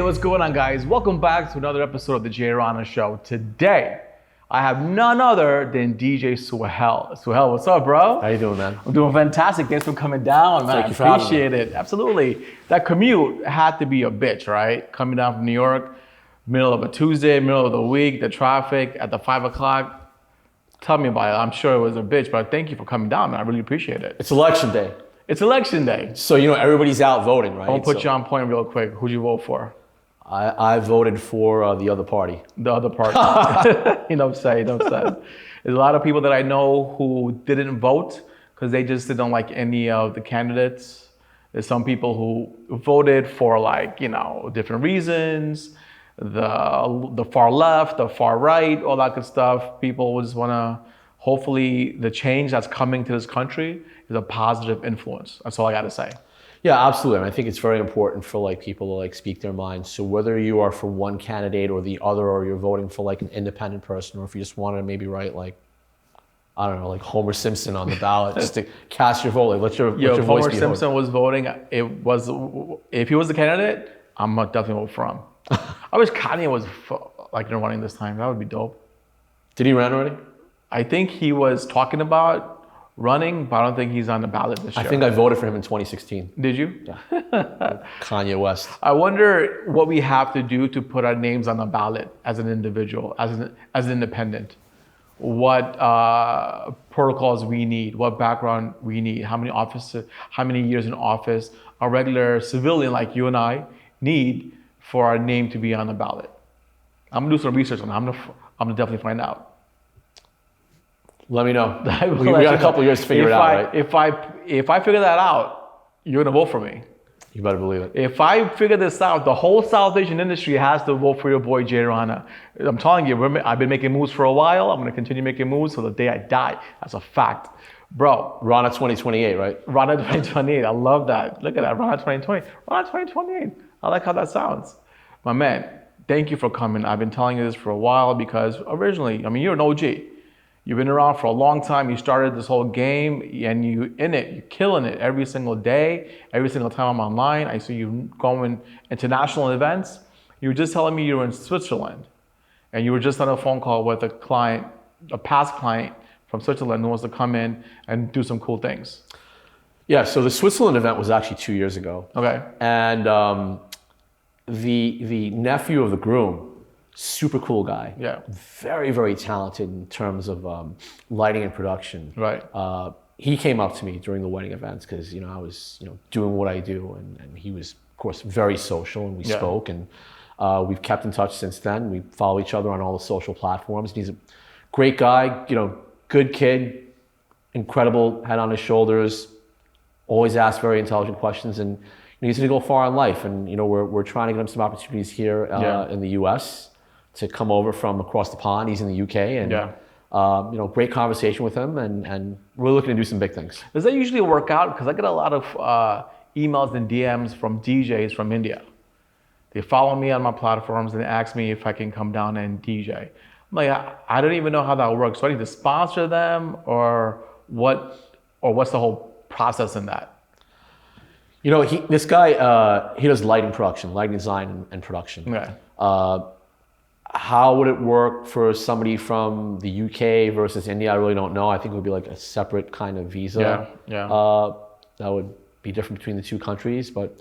what's going on, guys? Welcome back to another episode of the Jay Rana Show. Today, I have none other than DJ Suhel. Suhel, what's up, bro? How you doing, man? I'm doing fantastic. Thanks for coming down, man. Thank you for I having appreciate it. Absolutely. That commute had to be a bitch, right? Coming down from New York, middle of a Tuesday, middle of the week, the traffic at the 5 o'clock. Tell me about it. I'm sure it was a bitch, but thank you for coming down, man. I really appreciate it. It's election day. It's election day. So, everybody's out voting, right? I'm gonna put you on point real quick. Who'd you vote for? I voted for the other party. The other party. Don't say. There's a lot of people that I know who didn't vote because they just didn't like any of the candidates. There's some people who voted for different reasons. The far left, the far right, all that good stuff. People just wanna, hopefully the change that's coming to this country is a positive influence. That's all I gotta say. Yeah, absolutely. I think it's very important for people to speak their minds. So whether you are for one candidate or the other, or you're voting for an independent person, or if you just want to maybe write Homer Simpson on the ballot just to cast your vote, let your voice be heard. Homer Simpson was voting. If he was the candidate, I'm definitely vote for him. I wish Kanye was running this time. That would be dope. Did he run already? I think he was talking about running, but I don't think he's on the ballot this year. I think I voted for him in 2016. Did you? Yeah. Kanye West. I wonder what we have to do to put our names on the ballot as an individual, as an independent. What protocols we need, what background we need, how many years in office a regular civilian like you and I need for our name to be on the ballot. I'm gonna do some research on that. I'm gonna definitely find out. Let me know. We got a couple years to figure it out, right? If I figure that out, you're gonna vote for me. You better believe it. If I figure this out, the whole South Asian industry has to vote for your boy Jay Rana. I'm telling you, I've been making moves for a while. I'm gonna continue making moves till the day I die. That's a fact. Bro. Rana 2028, right? Rana 2028. I love that. Look at that. Rana 2020. Rana 2028. I like how that sounds. My man, thank you for coming. I've been telling you this for a while because originally, you're an OG. You've been around for a long time. You started this whole game and you're killing it every single day, every single time I'm online. I see you going international events. You were just telling me you were in Switzerland and you were just on a phone call with a past client from Switzerland who wants to come in and do some cool things. Yeah, so the Switzerland event was actually 2 years ago. Okay. And the nephew of the groom, super cool guy. Yeah. Very, very talented in terms of lighting and production. Right. He came up to me during the wedding events because I was doing what I do, and he was of course very social, and we spoke, and we've kept in touch since then. We follow each other on all the social platforms. And he's a great guy, good kid, incredible head on his shoulders, always asks very intelligent questions, and he's going to go far in life. And we're trying to get him some opportunities here in the U.S. to come over from across the pond. He's in the UK, and great conversation with him, and we're looking to do some big things. Does that usually work out? Because I get a lot of emails and DMs from DJs from India. They follow me on my platforms and ask me if I can come down and DJ. I'm like, I don't even know how that works. So I need to sponsor them, or what's the whole process in that? This guy, he does lighting production, lighting design and production. Okay. How would it work for somebody from the UK versus India? I really don't know. I think it would be a separate kind of visa. Yeah. That would be different between the two countries, but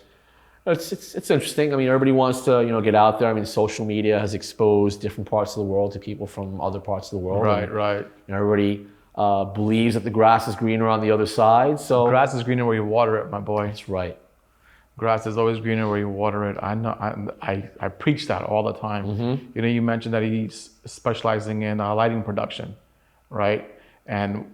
it's interesting. Everybody wants to get out there. Social media has exposed different parts of the world to people from other parts of the world. Right. Everybody believes that the grass is greener on the other side. So the grass is greener where you water it, my boy. That's right. Grass is always greener where you water it. I know. I preach that all the time. Mm-hmm. You mentioned that he's specializing in lighting production, right? And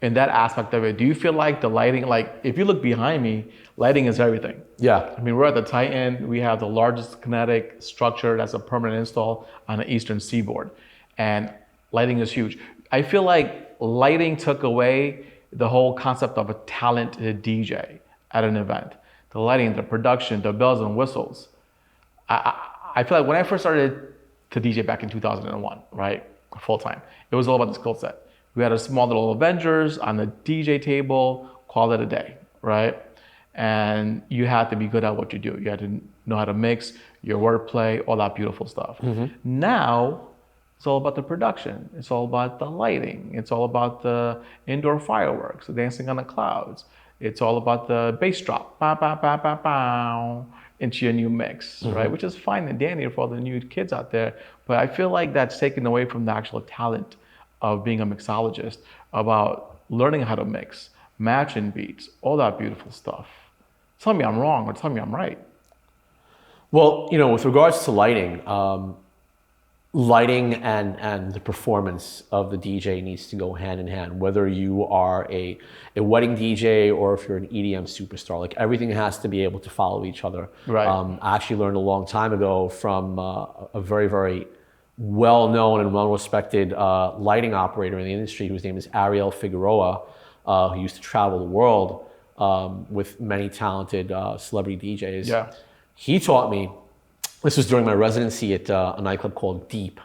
in that aspect of it, do you feel like the lighting, if you look behind me, lighting is everything. Yeah. We're at the Titan. We have the largest kinetic structure that's a permanent install on the eastern seaboard, and lighting is huge. I feel like lighting took away the whole concept of a talented DJ at an event. The lighting, the production, the bells and whistles. I feel like when I first started to DJ back in 2001, right, full time, it was all about the skill set. We had a small little Avengers on the DJ table, call it a day, right? And you had to be good at what you do. You had to know how to mix, your wordplay, all that beautiful stuff. Now, it's all about the production. It's all about the lighting. It's all about the indoor fireworks, the dancing on the clouds. It's all about the bass drop, ba ba ba ba ba, into your new mix, right? Which is fine and dandy for all the new kids out there. But I feel like that's taken away from the actual talent of being a mixologist, about learning how to mix, matching beats, all that beautiful stuff. Tell me I'm wrong or tell me I'm right. Well, with regards to lighting, lighting and the performance of the DJ needs to go hand in hand. Whether you are a wedding DJ or if you're an EDM superstar, like everything has to be able to follow each other. Right. I actually learned a long time ago from a very, very well-known and well-respected lighting operator in the industry whose name is Ariel Figueroa, who used to travel the world with many talented celebrity DJs. Yeah. He taught me, this was during my residency at a nightclub called Deep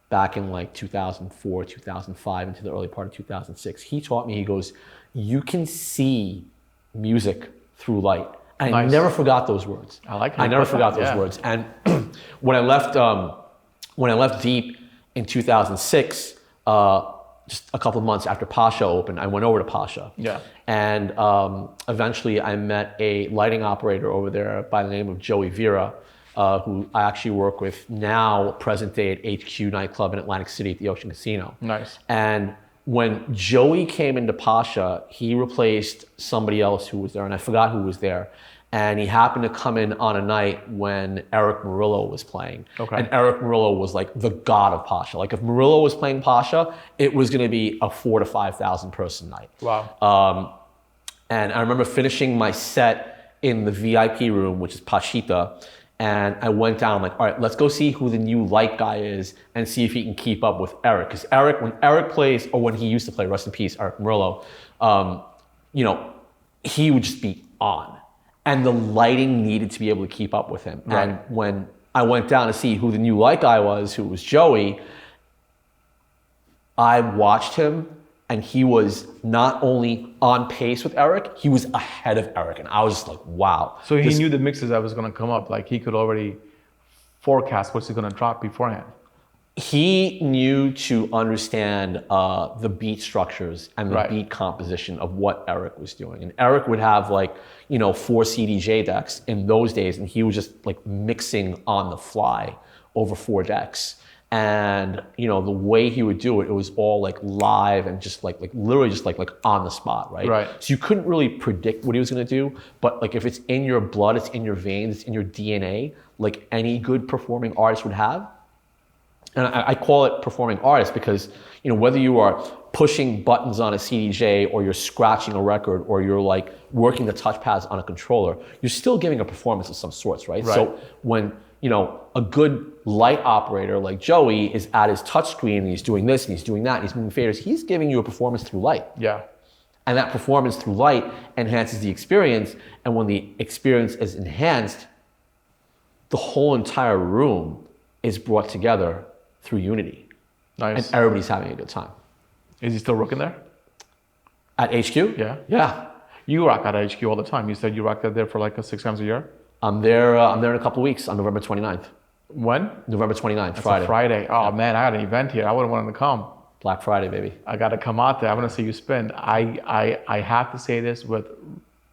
back in like 2004, 2005 into the early part of 2006. He taught me, he goes, you can see music through light. And I never forgot those words. I like how I you never put forgot that, those words. And when I left Deep in 2006, just a couple of months after Pasha opened, I went over to Pasha. Yeah. And eventually I met a lighting operator over there by the name of Joey Vera, who I actually work with now, present day at HQ nightclub in Atlantic City at the Ocean Casino. Nice. And when Joey came into Pasha, he replaced somebody else who was there, and I forgot who was there. And he happened to come in on a night when Eric Murillo was playing. Okay. And Eric Murillo was like the god of Pasha. Like if Murillo was playing Pasha, it was gonna be a 4,000 to 5,000 person night. Wow. And I remember finishing my set in the VIP room, which is Pashita, and I went down, I'm like, all right, let's go see who the new light guy is and see if he can keep up with Eric. Because Eric, when Eric plays, or when he used to play, rest in peace, Eric Murillo, he would just be on. And the lighting needed to be able to keep up with him. Right. And when I went down to see who the new light guy was, who was Joey, I watched him, and he was not only on pace with Eric, he was ahead of Eric. And I was just like, wow. So he knew the mixes that was going to come up. Like he could already forecast what's he going to drop beforehand. He knew to understand the beat structures and the beat composition of what Eric was doing. And Eric would have 4 CDJ decks in those days, and he was just like mixing on the fly over 4 decks. And the way he would do it, it was all like live and just like literally just like on the spot, right? Right. So you couldn't really predict what he was gonna do, but like if it's in your blood, it's in your veins, it's in your DNA, like any good performing artist would have. And I call it performing artist because whether you are pushing buttons on a CDJ or you're scratching a record or you're like working the touchpads on a controller, you're still giving a performance of some sorts, right? So when a good light operator like Joey is at his touch screen and he's doing this and he's doing that and he's moving faders, he's giving you a performance through light. Yeah. And that performance through light enhances the experience. And when the experience is enhanced, the whole entire room is brought together through unity. Nice. And everybody's having a good time. Is he still working there? At HQ? Yeah. Yeah. You rock at HQ all the time. You said you rock out there for like 6 times a year? I'm there in a couple of weeks on November 29th. When? November 29th, That's Friday. A Friday. Oh man, I got an event here. I would have wanted to come. Black Friday, baby. I got to come out there. I want to see you spin. I have to say this with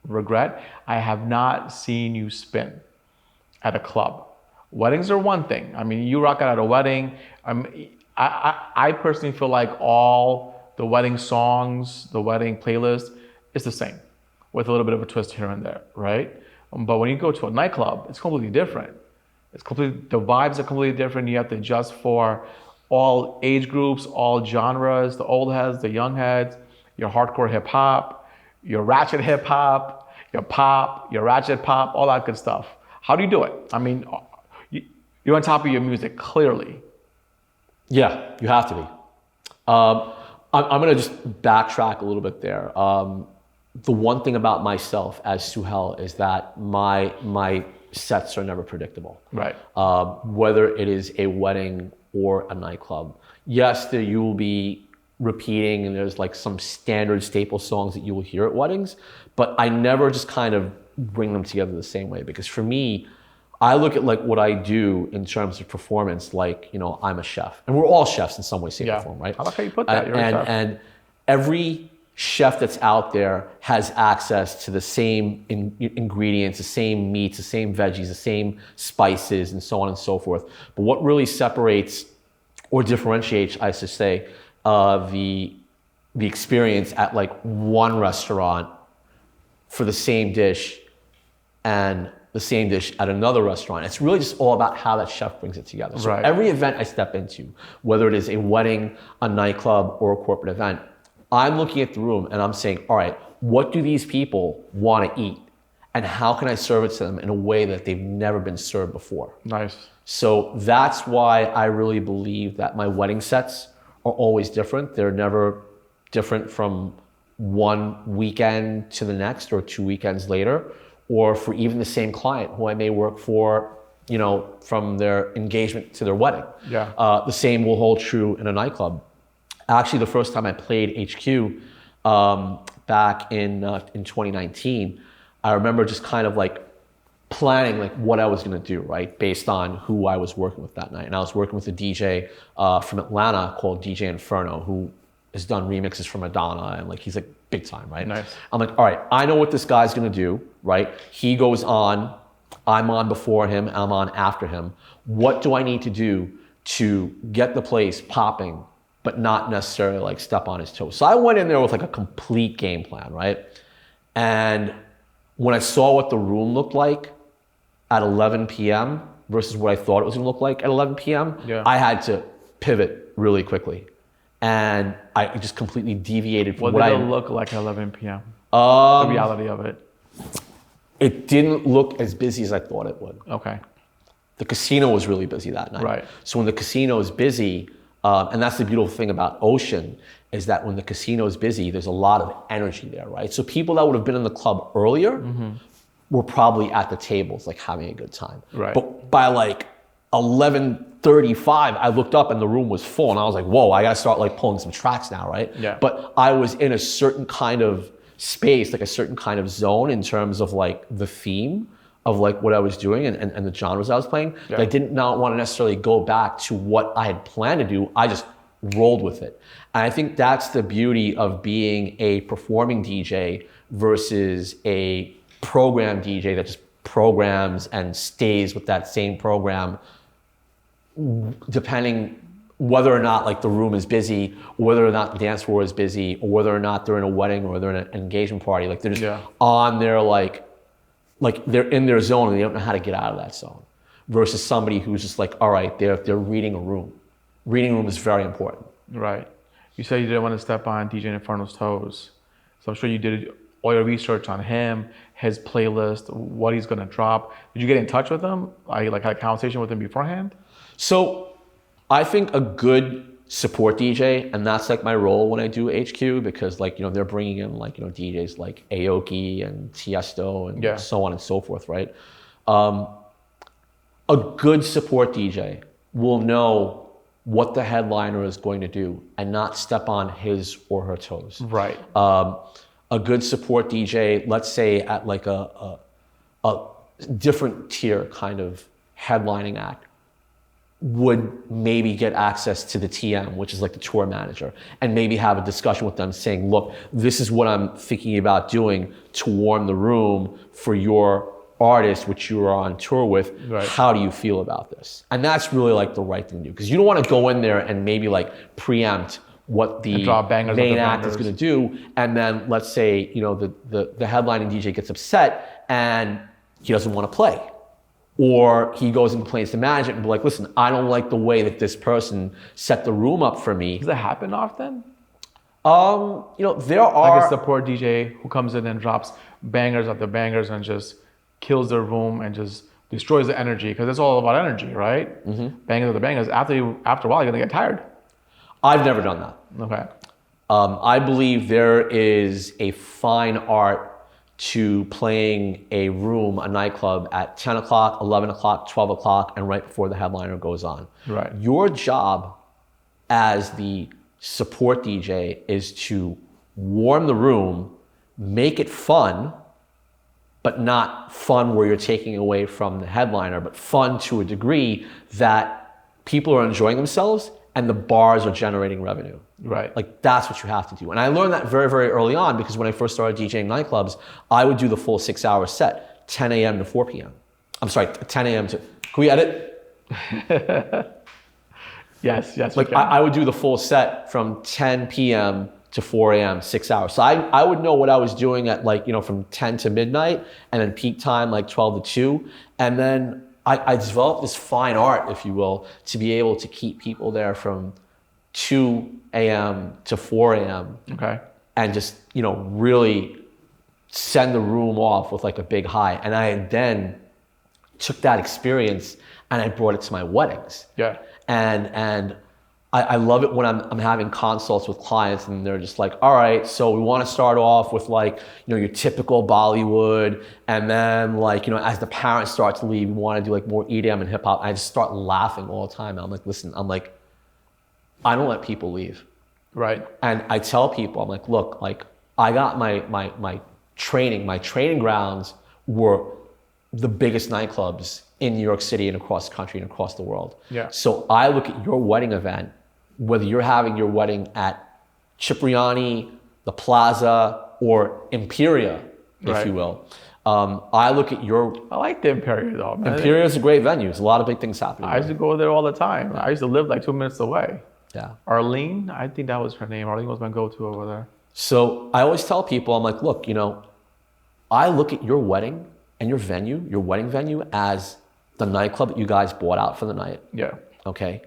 regret. I have not seen you spin at a club. Weddings are one thing. I mean, you rock out at a wedding. I personally feel like all the wedding songs, the wedding playlist is the same with a little bit of a twist here and there, right? But when you go to a nightclub, it's completely different. The vibes are completely different. You have to adjust for all age groups, all genres, the old heads, the young heads, your hardcore hip hop, your ratchet hip hop, your pop, your ratchet pop, all that good stuff. How do you do it? I mean, you're on top of your music, clearly. Yeah, you have to be. I'm going to just backtrack a little bit there. The one thing about myself as Suhel is that my sets are never predictable. Right. Whether it is a wedding or a nightclub. Yes, you will be repeating and there's like some standard staple songs that you will hear at weddings, but I never just kind of bring them together the same way because for me, I look at like what I do in terms of performance, like, you know, I'm a chef, and we're all chefs in some way, shape, or form, right? I like how you put that. You're a chef. And every chef that's out there has access to the same ingredients, the same meats, the same veggies, the same spices, and so on and so forth. But what really separates or differentiates, I should say, the experience at like one restaurant for the same dish and the same dish at another restaurant. It's really just all about how that chef brings it together. So every event I step into, whether it is a wedding, a nightclub, or a corporate event, I'm looking at the room and I'm saying, all right, what do these people want to eat? And how can I serve it to them in a way that they've never been served before? Nice. So that's why I really believe that my wedding sets are always different. They're never different from one weekend to the next or 2 weekends later, or for even the same client who I may work for, you know, from their engagement to their wedding. Yeah. The same will hold true in a nightclub. Actually, the first time I played HQ back in 2019, I remember just kind of like planning like what I was gonna do, right? Based on who I was working with that night. And I was working with a DJ from Atlanta called DJ Inferno, who has done remixes for Madonna, and like he's like big time, right? Nice. I'm like, all right, I know what this guy's gonna do, right? He goes on, I'm on before him, I'm on after him. What do I need to do to get the place popping, but not necessarily like step on his toes? So I went in there with like a complete game plan, right? And when I saw what the room looked like at 11 p.m. versus what I thought it was gonna look like at 11 p.m., I had to pivot really quickly. And I just completely deviated from what did it look like at 11 p.m.? The reality of it. It didn't look as busy as I thought it would. Okay. The casino was really busy that night. Right. So when the casino is busy, and that's the beautiful thing about Ocean, is that when the casino is busy, there's a lot of energy there, right? So people that would have been in the club earlier were probably at the tables, like having a good time. Right. But by like 11:35, I looked up and the room was full, and I was like, whoa, I gotta start like pulling some tracks now, right? Yeah. But I was in a certain kind of space, like a certain kind of zone in terms of like the theme of like what I was doing and the genres I was playing. Yeah. I did not want to necessarily go back to what I had planned to do. I just rolled with it. And I think that's the beauty of being a performing DJ versus a program DJ that just programs and stays with that same program, depending whether or not like the room is busy, or whether or not the dance floor is busy, or whether or not they're in a wedding or they're in an engagement party. Like they're just on their like they're in their zone and they don't know how to get out of that zone. Versus somebody who's just like, all right, they're reading a room. Reading a room is very important. Right. You said you didn't want to step on DJ Inferno's toes. So I'm sure you did all your research on him, his playlist, what he's gonna drop. Did you get in touch with him? I like had a conversation with him beforehand? So I think a good support DJ, and that's like my role when I do HQ, because like, you know, they're bringing in like, you know, DJs like Aoki and Tiesto and so on and so forth, right? A good support DJ will know what the headliner is going to do and not step on his or her toes. Right. A good support DJ, let's say at like a different tier kind of headlining act, would maybe get access to the TM, which is like the tour manager, and maybe have a discussion with them saying, look, this is what I'm thinking about doing to warm the room for your artist, which you are on tour with. Right. How do you feel about this? And that's really like the right thing to do, because you don't want to go in there and maybe like preempt what the main act is going to do, and then let's say, you know, the headlining DJ gets upset and he doesn't want to play. Or he goes and complains to management and be like, listen, I don't like the way that this person set the room up for me. Does that happen often? You know, there are... Like a support DJ who comes in and drops bangers after bangers and just kills their room and just destroys the energy, because it's all about energy, right? Bangers after bangers. After a while, you're going to get tired. I've never done that. Okay. I believe there is a fine art to playing a room, a nightclub at 10 o'clock, 11 o'clock, 12 o'clock, and right before the headliner goes on. Right. Your job as the support DJ is to warm the room, make it fun, but not fun where you're taking away from the headliner, but fun to a degree that people are enjoying themselves and the bars are generating revenue. Right. Like that's what you have to do. And I learned that very, very early on because when I first started DJing nightclubs, I would do the full 6-hour set, 10 a.m. to 4 p.m. I'm sorry, 10 a.m. to, can we edit? Yes. Like I would do the full set from 10 p.m. to 4 a.m., 6 hours. So I would know what I was doing at like, from 10 to midnight and then peak time like 12 to 2. And then I developed this fine art, if you will, to be able to keep people there from 2 a.m. to 4 a.m. Okay. And just, really send the room off with like a big high. And I then took that experience and I brought it to my weddings. Yeah. And I love it when I'm having consults with clients and they're just like, all right, so we want to start off with like, your typical Bollywood. And then like, as the parents start to leave, we want to do like more EDM and hip hop. I just start laughing all the time. I'm like, listen, I don't let people leave. Right. And I tell people, I'm like, look, like I got my training grounds were the biggest nightclubs in New York City and across the country and across the world. Yeah. So I look at your wedding event, whether you're having your wedding at Cipriani, the Plaza, or Imperia, if you will. I look at your... I like the Imperia though, man. Imperia is a great venue. There's a lot of big things happening. I used to go there all the time. I used to live like 2 minutes away. Yeah. Arlene, I think that was her name. Arlene was my go-to over there. So I always tell people, I'm like, look, I look at your wedding and your venue, your wedding venue, as the nightclub that you guys bought out for the night. Yeah. Okay.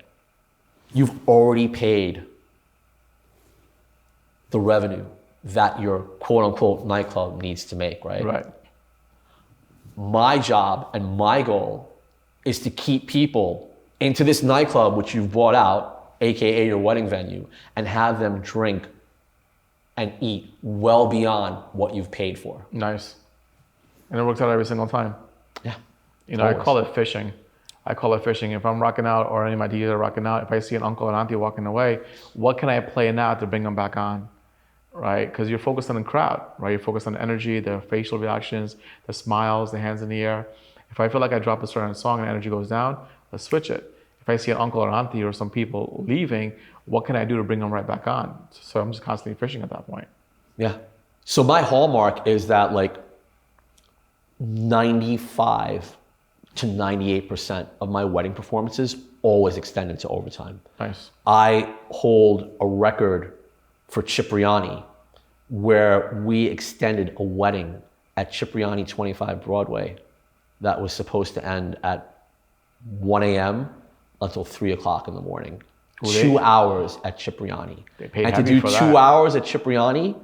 You've already paid the revenue that your quote unquote nightclub needs to make, right? Right. My job and my goal is to keep people into this nightclub, which you've bought out, AKA your wedding venue, and have them drink and eat well beyond what you've paid for. Nice. And it works out every single time. Yeah. I call it fishing. If I'm rocking out or any of my DJs are rocking out, if I see an uncle and auntie walking away, what can I play now to bring them back on, right? Because you're focused on the crowd, right? You're focused on the energy, the facial reactions, the smiles, the hands in the air. If I feel like I drop a certain song and energy goes down, let's switch it. If I see an uncle or auntie or some people leaving, what can I do to bring them right back on? So I'm just constantly fishing at that point. Yeah. So my hallmark is that like 95 to 98% of my wedding performances always extend into overtime. Nice. I hold a record for Cipriani where we extended a wedding at Cipriani 25 Broadway that was supposed to end at 1 a.m. until 3 o'clock in the morning. 2 hours at Cipriani. They paid and to heavy do for 2 that. hours at Cipriani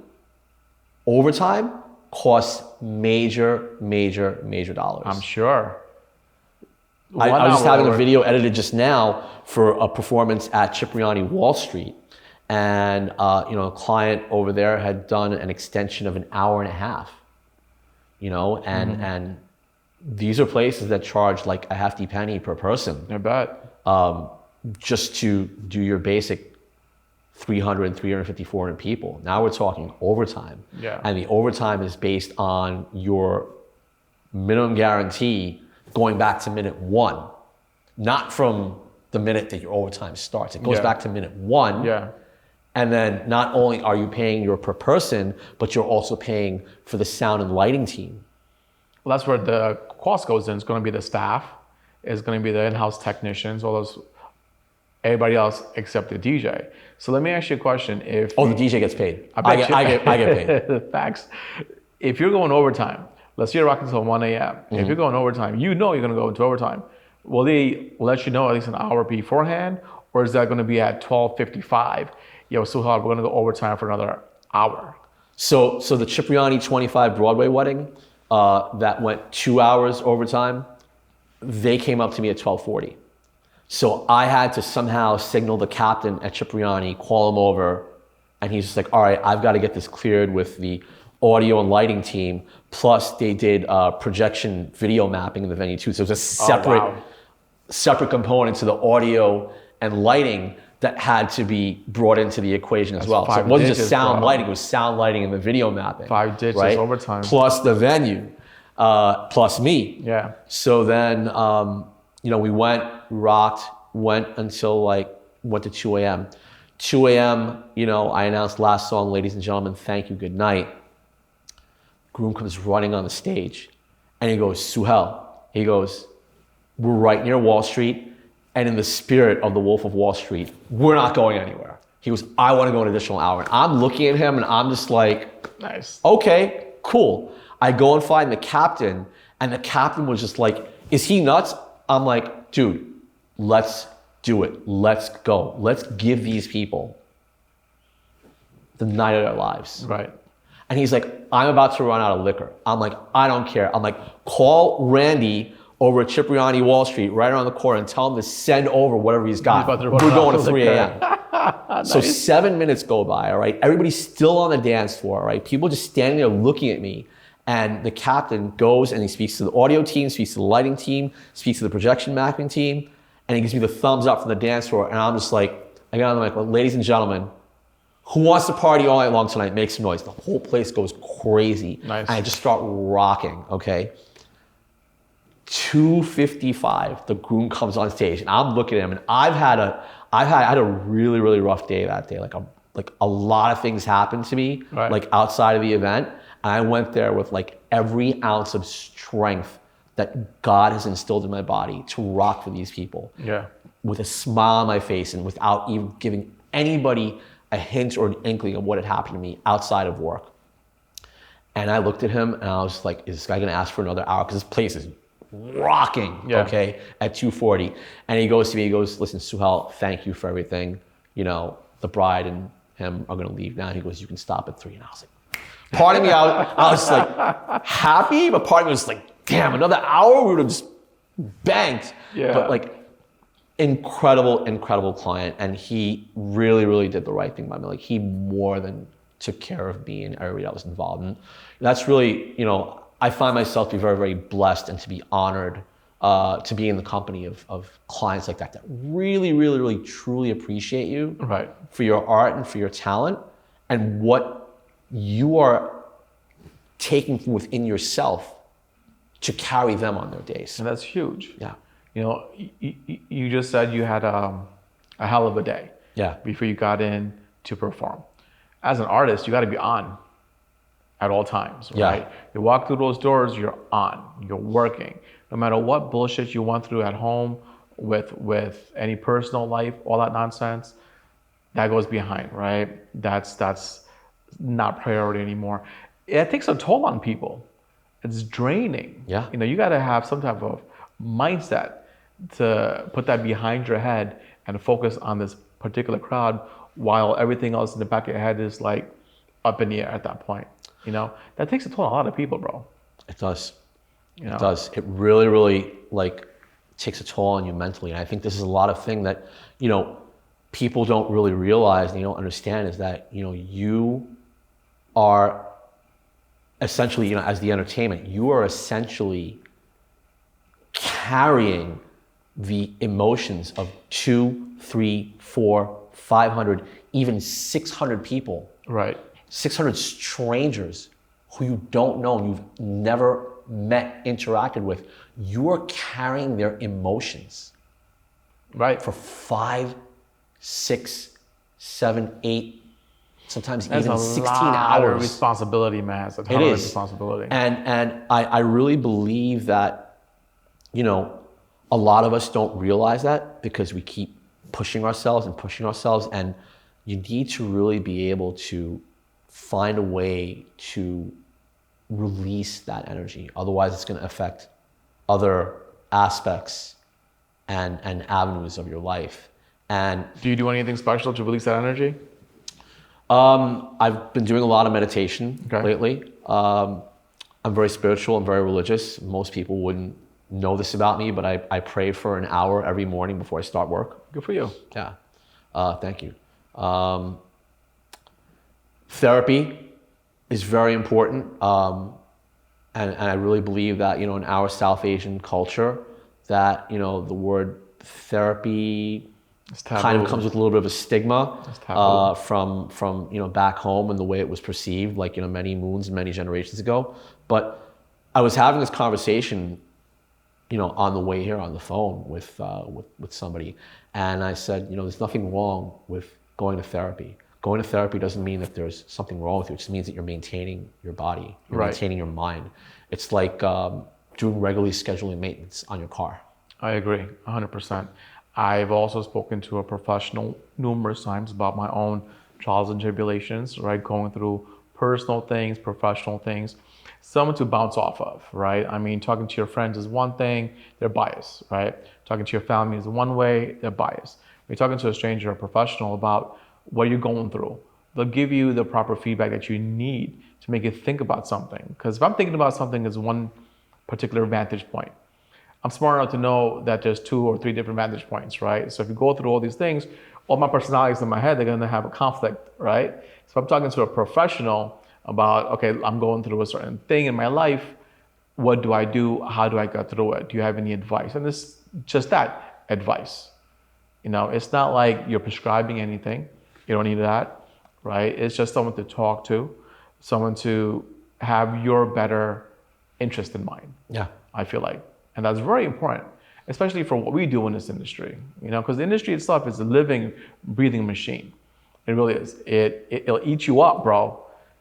overtime costs major dollars. I'm sure. I was just having a video edited just now for a performance at Cipriani Wall Street. And a client over there had done an extension of an hour and a half. And these are places that charge like a hefty penny per person. I bet. Just to do your basic 300, 350, 400 people. Now we're talking overtime. Yeah. And the overtime is based on your minimum guarantee going back to minute 1, not from the minute that your overtime starts. It goes back to minute 1. Yeah. And then not only are you paying your per person, but you're also paying for the sound and lighting team. Well, that's where the cost goes in. It's going to be the staff. It's going to be the in-house technicians, all those, everybody else except the DJ. So let me ask you a question. The DJ gets paid. I get paid. Facts. If you're going overtime, let's say you're rocking until 1 a.m. If you're going overtime, you're going to go into overtime. Will they let you know at least an hour beforehand? Or is that going to be at 12:55? Suhel, we're going to go overtime for another hour. So the Cipriani 25 Broadway wedding that went 2 hours overtime, they came up to me at 12:40. So I had to somehow signal the captain at Cipriani, call him over, and he's just like, all right, I've got to get this cleared with the audio and lighting team. Plus they did projection video mapping in the venue too. So it was a separate component to the audio and lighting that had to be brought into the equation as well. So it wasn't just sound lighting, it was sound lighting and the video mapping. 5 digits right? overtime. Plus the venue. plus me. Yeah. So then, we rocked, went until went to 2 a.m. 2 a.m., I announced last song, ladies and gentlemen, thank you, good night. Groom comes running on the stage and he goes, Suhel, he goes, we're right near Wall Street, and in the spirit of the Wolf of Wall Street, we're not going anywhere. He goes, I want to go an additional hour. And I'm looking at him and I'm just like, nice. Okay, cool. I go and find the captain, and the captain was just like, is he nuts? I'm like, dude, let's do it. Let's go. Let's give these people the night of their lives. Right. And he's like, I'm about to run out of liquor. I'm like, I don't care. I'm like, call Randy over at Cipriani Wall Street right around the corner and tell him to send over whatever he's got. We're going to 3 a.m. Nice. So 7 minutes go by, all right? Everybody's still on the dance floor, all right? People just standing there looking at me. And the captain goes and he speaks to the audio team, speaks to the lighting team, speaks to the projection mapping team, and he gives me the thumbs up from the dance floor. And I'm just like, I got on the mic, well, ladies and gentlemen, who wants to party all night long tonight? Make some noise. The whole place goes crazy. Nice. And I just start rocking, okay? 2:55, the groom comes on stage, and I'm looking at him, and I had a really, really rough day that day. Like a lot of things happened to me, right. like outside of the event. And I went there with like every ounce of strength that God has instilled in my body to rock for these people. Yeah. With a smile on my face and without even giving anybody a hint or an inkling of what had happened to me outside of work. And I looked at him and I was like, is this guy gonna ask for another hour? Because this place is rocking, okay, at 2:40. And he goes to me, he goes, listen, Suhel, thank you for everything. The bride and him are gonna leave now. And he goes, you can stop at 3. And I was like, part of me, I was like happy, but part of me was like, damn, another hour, we would have just banked. Yeah. But like, incredible client. And he really, really did the right thing by me. Like, he more than took care of me and everybody that was involved. And that's really, I find myself to be very, very blessed and to be honored to be in the company of clients like that really, really, really truly appreciate you right. for your art and for your talent and what you are taking from within yourself to carry them on their days. And that's huge. Yeah. You just said you had a hell of a day. Yeah. Before you got in to perform. As an artist, you got to be on at all times, right? Yeah. You walk through those doors, you're on, you're working. No matter what bullshit you went through at home with any personal life, all that nonsense, that goes behind, right? That's not priority anymore. It takes a toll on people. It's draining. Yeah. You got to have some type of mindset to put that behind your head and focus on this particular crowd while everything else in the back of your head is like up in the air at that point. That takes a toll on a lot of people, bro. It does. It does. It really, really takes a toll on you mentally. And I think this is a lot of thing that, people don't really realize and you don't understand is that, you are essentially, as the entertainment, you are essentially carrying the emotions of 2, 3, 4, 500, even 600 people. Right. 600 strangers who you don't know and you've never met, interacted with. You are carrying their emotions. Right. For 5, 6, 7, 8, sometimes That's even a 16 lot hours. Of responsibility, man. It's a ton It of is. responsibility. And I really believe that, a lot of us don't realize that because we keep pushing ourselves, and you need to really be able to find a way to release that energy. Otherwise, it's going to affect other aspects and avenues of your life. And do you do anything special to release that energy? I've been doing a lot of meditation lately. I'm very spiritual and very religious. Most people wouldn't know this about me, but I pray for an hour every morning before I start work. Good for you. Yeah. Thank you. Therapy is very important. And I really believe that, in our South Asian culture, that, the word therapy kind of comes with a little bit of a stigma from back home and the way it was perceived, many moons and many generations ago. But I was having this conversation, on the way here on the phone with somebody, and I said, there's nothing wrong with going to therapy. Going to therapy doesn't mean that there's something wrong with you. It just means that you're maintaining your body, you're maintaining your mind. It's like doing regularly scheduling maintenance on your car. I agree, 100%. I've also spoken to a professional numerous times about my own trials and tribulations, right? Going through personal things, professional things, someone to bounce off of, right? I mean, talking to your friends is one thing, they're biased, right? Talking to your family is one way, they're biased. When you're talking to a stranger or professional about what you're going through, they'll give you the proper feedback that you need to make you think about something. Because if I'm thinking about something as one particular vantage point, I'm smart enough to know that there's 2 or 3 different vantage points, right? So if you go through all these things, all my personalities in my head, they're gonna have a conflict, right? So if I'm talking to a professional about, okay, I'm going through a certain thing in my life, what do I do? How do I get through it? Do you have any advice? And it's just that, advice. It's not like you're prescribing anything. You don't need that, right? It's just someone to talk to, someone to have your better interest in mind. Yeah. I feel like. And that's very important, especially for what we do in this industry, because the industry itself is a living, breathing machine. It really is. It'll eat you up, bro.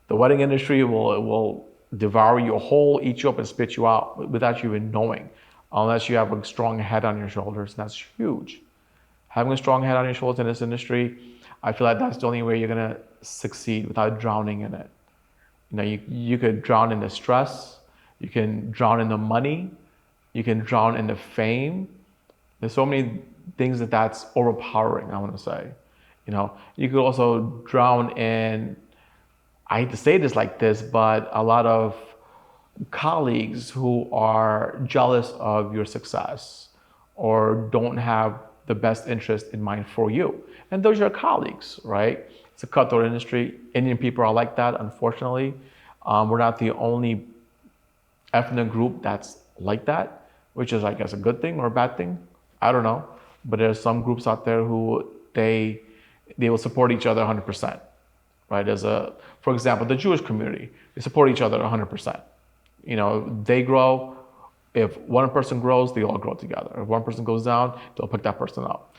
The wedding industry will devour you whole, eat you up and spit you out without you even knowing, unless you have a strong head on your shoulders. And that's huge. Having a strong head on your shoulders in this industry, I feel like that's the only way you're gonna succeed without drowning in it. You could drown in the stress, you can drown in the money, you can drown in the fame. There's so many things that's overpowering, I want to say. You could also drown in, I hate to say this like this, but a lot of colleagues who are jealous of your success or don't have the best interest in mind for you. And those are your colleagues, right? It's a cutthroat industry. Indian people are like that, unfortunately. We're not the only ethnic group that's like that, which is, I guess, a good thing or a bad thing. I don't know. But there's some groups out there who they will support each other 100%, right? For example, the Jewish community, they support each other 100%. They grow. If one person grows, they all grow together. If one person goes down, they'll pick that person up.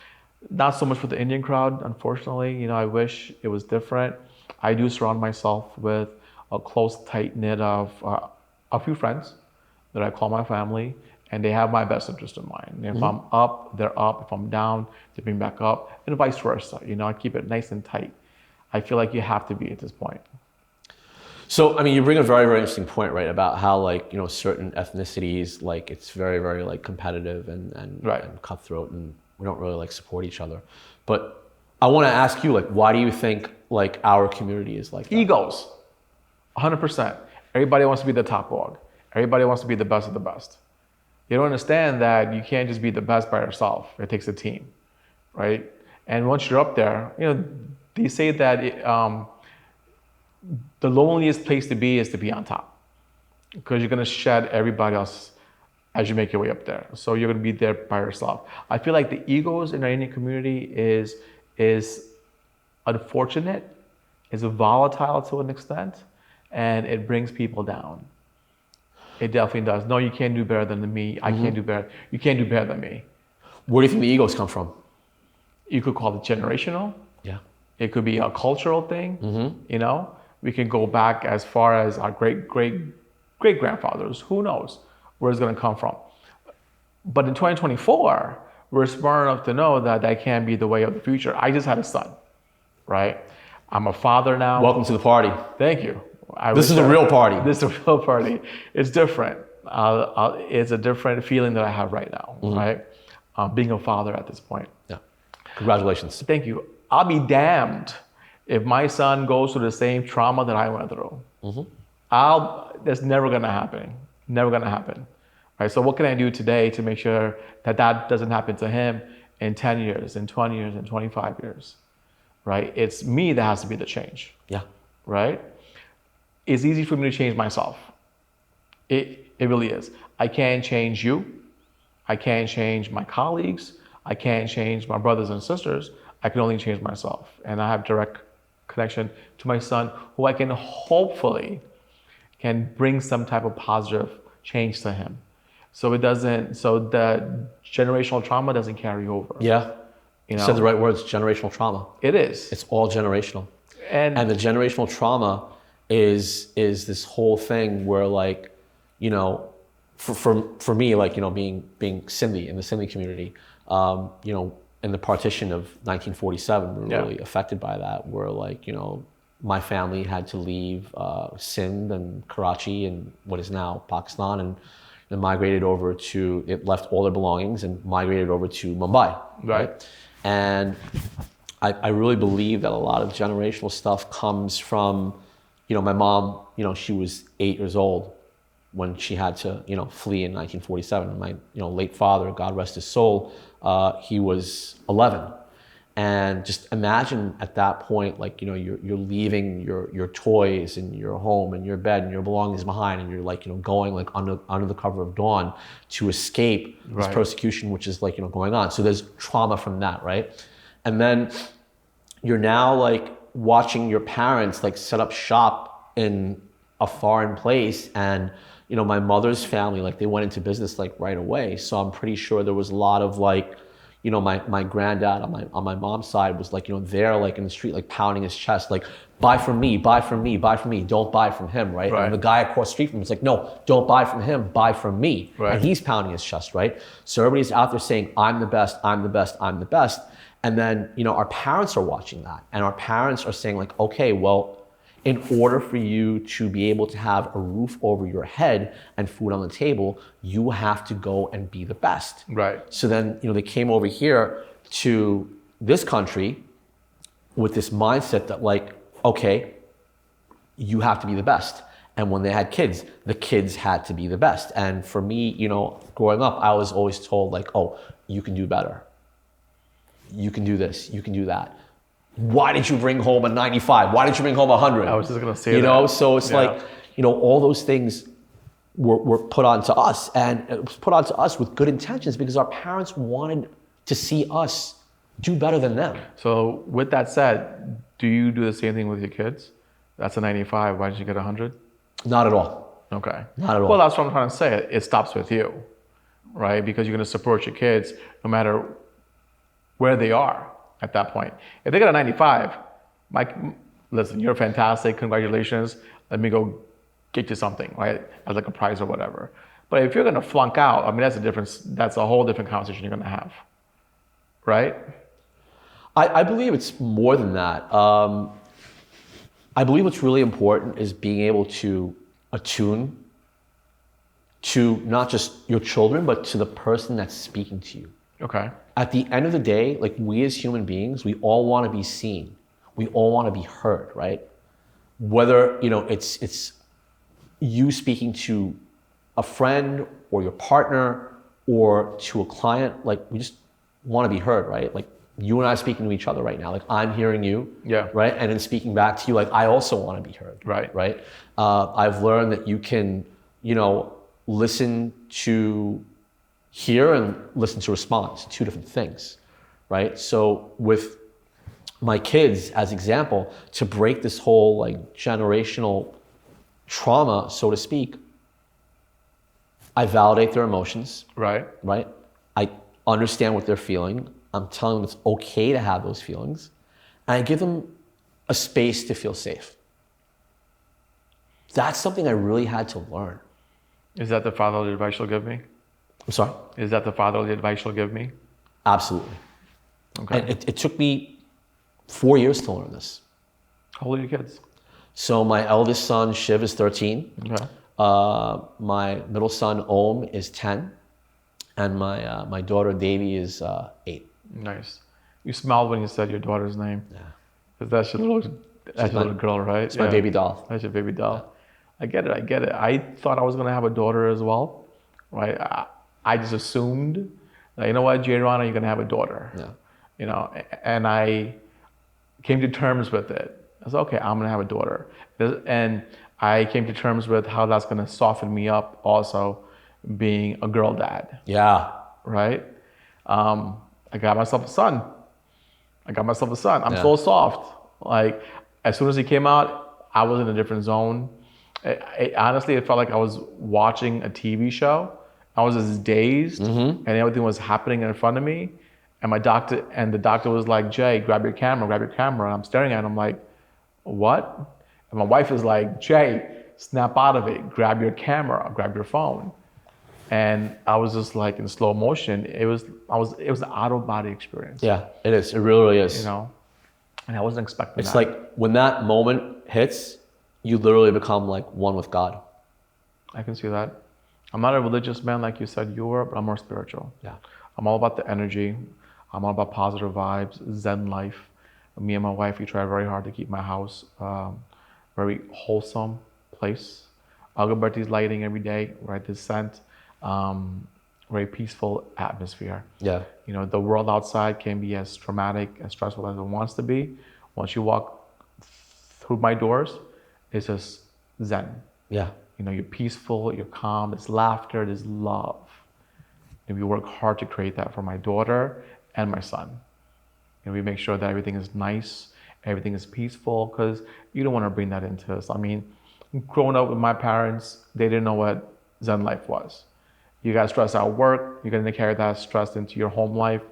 Not so much for the Indian crowd, unfortunately. I wish it was different. I do surround myself with a close, tight-knit of a few friends that I call my family, and they have my best interest in mind. If I'm up, they're up. If I'm down, they bring me back up, and vice versa. I keep it nice and tight. I feel like you have to be at this point. So, you bring a very, very interesting point, right, about how, certain ethnicities, it's very, very, competitive and cutthroat, and we don't really, support each other. But I want to ask you, why do you think, our community is like that? Egos, 100%. Everybody wants to be the top dog. Everybody wants to be the best of the best. You don't understand that you can't just be the best by yourself. It takes a team, right? And once you're up there, they say that the loneliest place to be is to be on top, because you're going to shed everybody else as you make your way up there. So you're going to be there by yourself. I feel like the egos in our Indian community is unfortunate, is volatile to an extent, and it brings people down. It definitely does. No, you can't do better than me. I can't do better. You can't do better than me. Where do you think the egos come from? You could call it generational. Yeah. It could be a cultural thing. We can go back as far as our great-grandfathers. Who knows where it's going to come from? But in 2024, we're smart enough to know that can be the way of the future. I just had a son, right? I'm a father now. Welcome to the party. Thank you. This is a real party. This is a real party. It's different. It's a different feeling that I have right now, right? Being a father at this point. Yeah. Congratulations. Thank you. I'll be damned if my son goes through the same trauma that I went through. That's never gonna happen. Never gonna happen. Right? So what can I do today to make sure that doesn't happen to him in 10 years, in 20 years, in 25 years? Right? It's me that has to be the change. Yeah. Right? It's easy for me to change myself. It really is. I can't change you. I can't change my colleagues. I can't change my brothers and sisters. I can only change myself. And I have direct connection to my son, who I can hopefully can bring some type of positive changed to him. So the generational trauma doesn't carry over. Yeah. You You said the know, right words, generational trauma. it is. It's all generational. And And the generational trauma is this whole thing where, like, you know, for me, like, you know, being Sindhi in the Sindhi community, you know, in the partition of 1947, we were really affected by that. Where, like, you know, my family had to leave Sindh and Karachi and what is now Pakistan, and migrated over to, it left all their belongings and migrated over to Mumbai. Right. And I really believe that a lot of generational stuff comes from, you know, my mom, you know, she was 8 years old when she had to, you know, flee in 1947. My, you know, late father, God rest his soul, he was 11. And just imagine at that point, like, you know, you're leaving your toys and your home and your bed and your belongings behind, and you're, like, you know, going, like, under the cover of dawn to escape this persecution, which is, like, you know, going on. So there's trauma from that, right? And then you're now, like, watching your parents, like, set up shop in a foreign place. And, you know, my mother's family, like, they went into business, like, right away. So I'm pretty sure there was a lot of, like, you know, my granddad on my mom's side was, like, you know, there, like, in the street, like, pounding his chest, like, buy from me, buy from me, buy from me, don't buy from him, right? And the guy across the street from him is like, no, don't buy from him, buy from me. Right. And he's pounding his chest, right? So everybody's out there saying, I'm the best, I'm the best, I'm the best. And then, you know, our parents are watching that, and our parents are saying, like, okay, well, in order for you to be able to have a roof over your head and food on the table, you have to go and be the best. Right. So then, you know, they came over here to this country with this mindset that, like, okay, you have to be the best. And when they had kids, the kids had to be the best. And for me, you know, growing up, I was always told, like, oh, you can do better. You can do this, you can do that. Why did you bring home a 95? Why did you bring home 100? I was just gonna say that. You know, so it's like, you know, all those things were put onto us, and it was put onto us with good intentions because our parents wanted to see us do better than them. So with that said, do you do the same thing with your kids? That's a 95, why did you get 100? Not at all. Okay. Not at all. Well, that's what I'm trying to say. It stops with you, right? Because you're gonna support your kids no matter where they are at that point. If they got a 95, Mike, listen, you're fantastic, congratulations, let me go get you something, right? As like a prize or whatever. But if you're gonna flunk out, I mean, that's a whole different conversation you're gonna have, right? I believe it's more than that. I believe what's really important is being able to attune to not just your children, but to the person that's speaking to you. Okay. At the end of the day, like, we as human beings, we all want to be seen. We all want to be heard, right? Whether, you know, it's you speaking to a friend or your partner or to a client, like, we just want to be heard, right? Like, you and I speaking to each other right now, like, I'm hearing you, right? And then speaking back to you, like, I also want to be heard, right? I've learned that you can, you know, listen to hear and listen to respond. It's two different things, right? So with my kids, as example, to break this whole, like, generational trauma, so to speak, I validate their emotions, right? I understand what they're feeling. I'm telling them it's okay to have those feelings, and I give them a space to feel safe. That's something I really had to learn. Is that the fatherly advice you'll give me? I'm sorry? Is that the fatherly advice you'll give me? Absolutely. Okay. And it took me 4 years to learn this. How old are your kids? So my eldest son, Shiv, is 13. Okay. My middle son, Om, is 10. And my daughter, Devi, is 8. Nice. You smiled when you said your daughter's name. Yeah. Because that's your little girl, right? It's my baby doll. That's your baby doll. I get it. I thought I was going to have a daughter as well, right? I just assumed that, you know what, Jay Rana, you're going to have a daughter. Yeah. You know, and I came to terms with it. I was okay, I'm going to have a daughter. And I came to terms with how that's going to soften me up also, being a girl dad. Yeah. Right? I got myself a son. I'm so soft. Like, as soon as he came out, I was in a different zone. Honestly, it felt like I was watching a TV show. I was just dazed, and everything was happening in front of me. And the doctor was like, "Jay, grab your camera, grab your camera." And I'm staring at it. I'm like, "What?" And my wife is like, "Jay, snap out of it. Grab your camera, grab your phone." And I was just like in slow motion. It was an out of body experience. Yeah, it is. It really is. You know, and I wasn't expecting It's that. like when that moment hits, you literally become like one with God. I can see that. I'm not a religious man like you said you were, but I'm more spiritual. Yeah. I'm all about the energy. I'm all about positive vibes, Zen life. Me and my wife, we try very hard to keep my house very wholesome place. Agarbatti's lighting every day, right? The scent, very peaceful atmosphere. Yeah. You know, the world outside can be as traumatic and stressful as it wants to be. Once you walk through my doors, it's just Zen. Yeah. You know, you're peaceful, you're calm, there's laughter, there's love. And we work hard to create that for my daughter and my son. And we make sure that everything is nice, everything is peaceful, because you don't want to bring that into us. I mean, growing up with my parents, they didn't know what Zen life was. You got stressed at work, you're going to carry that stress into your home life,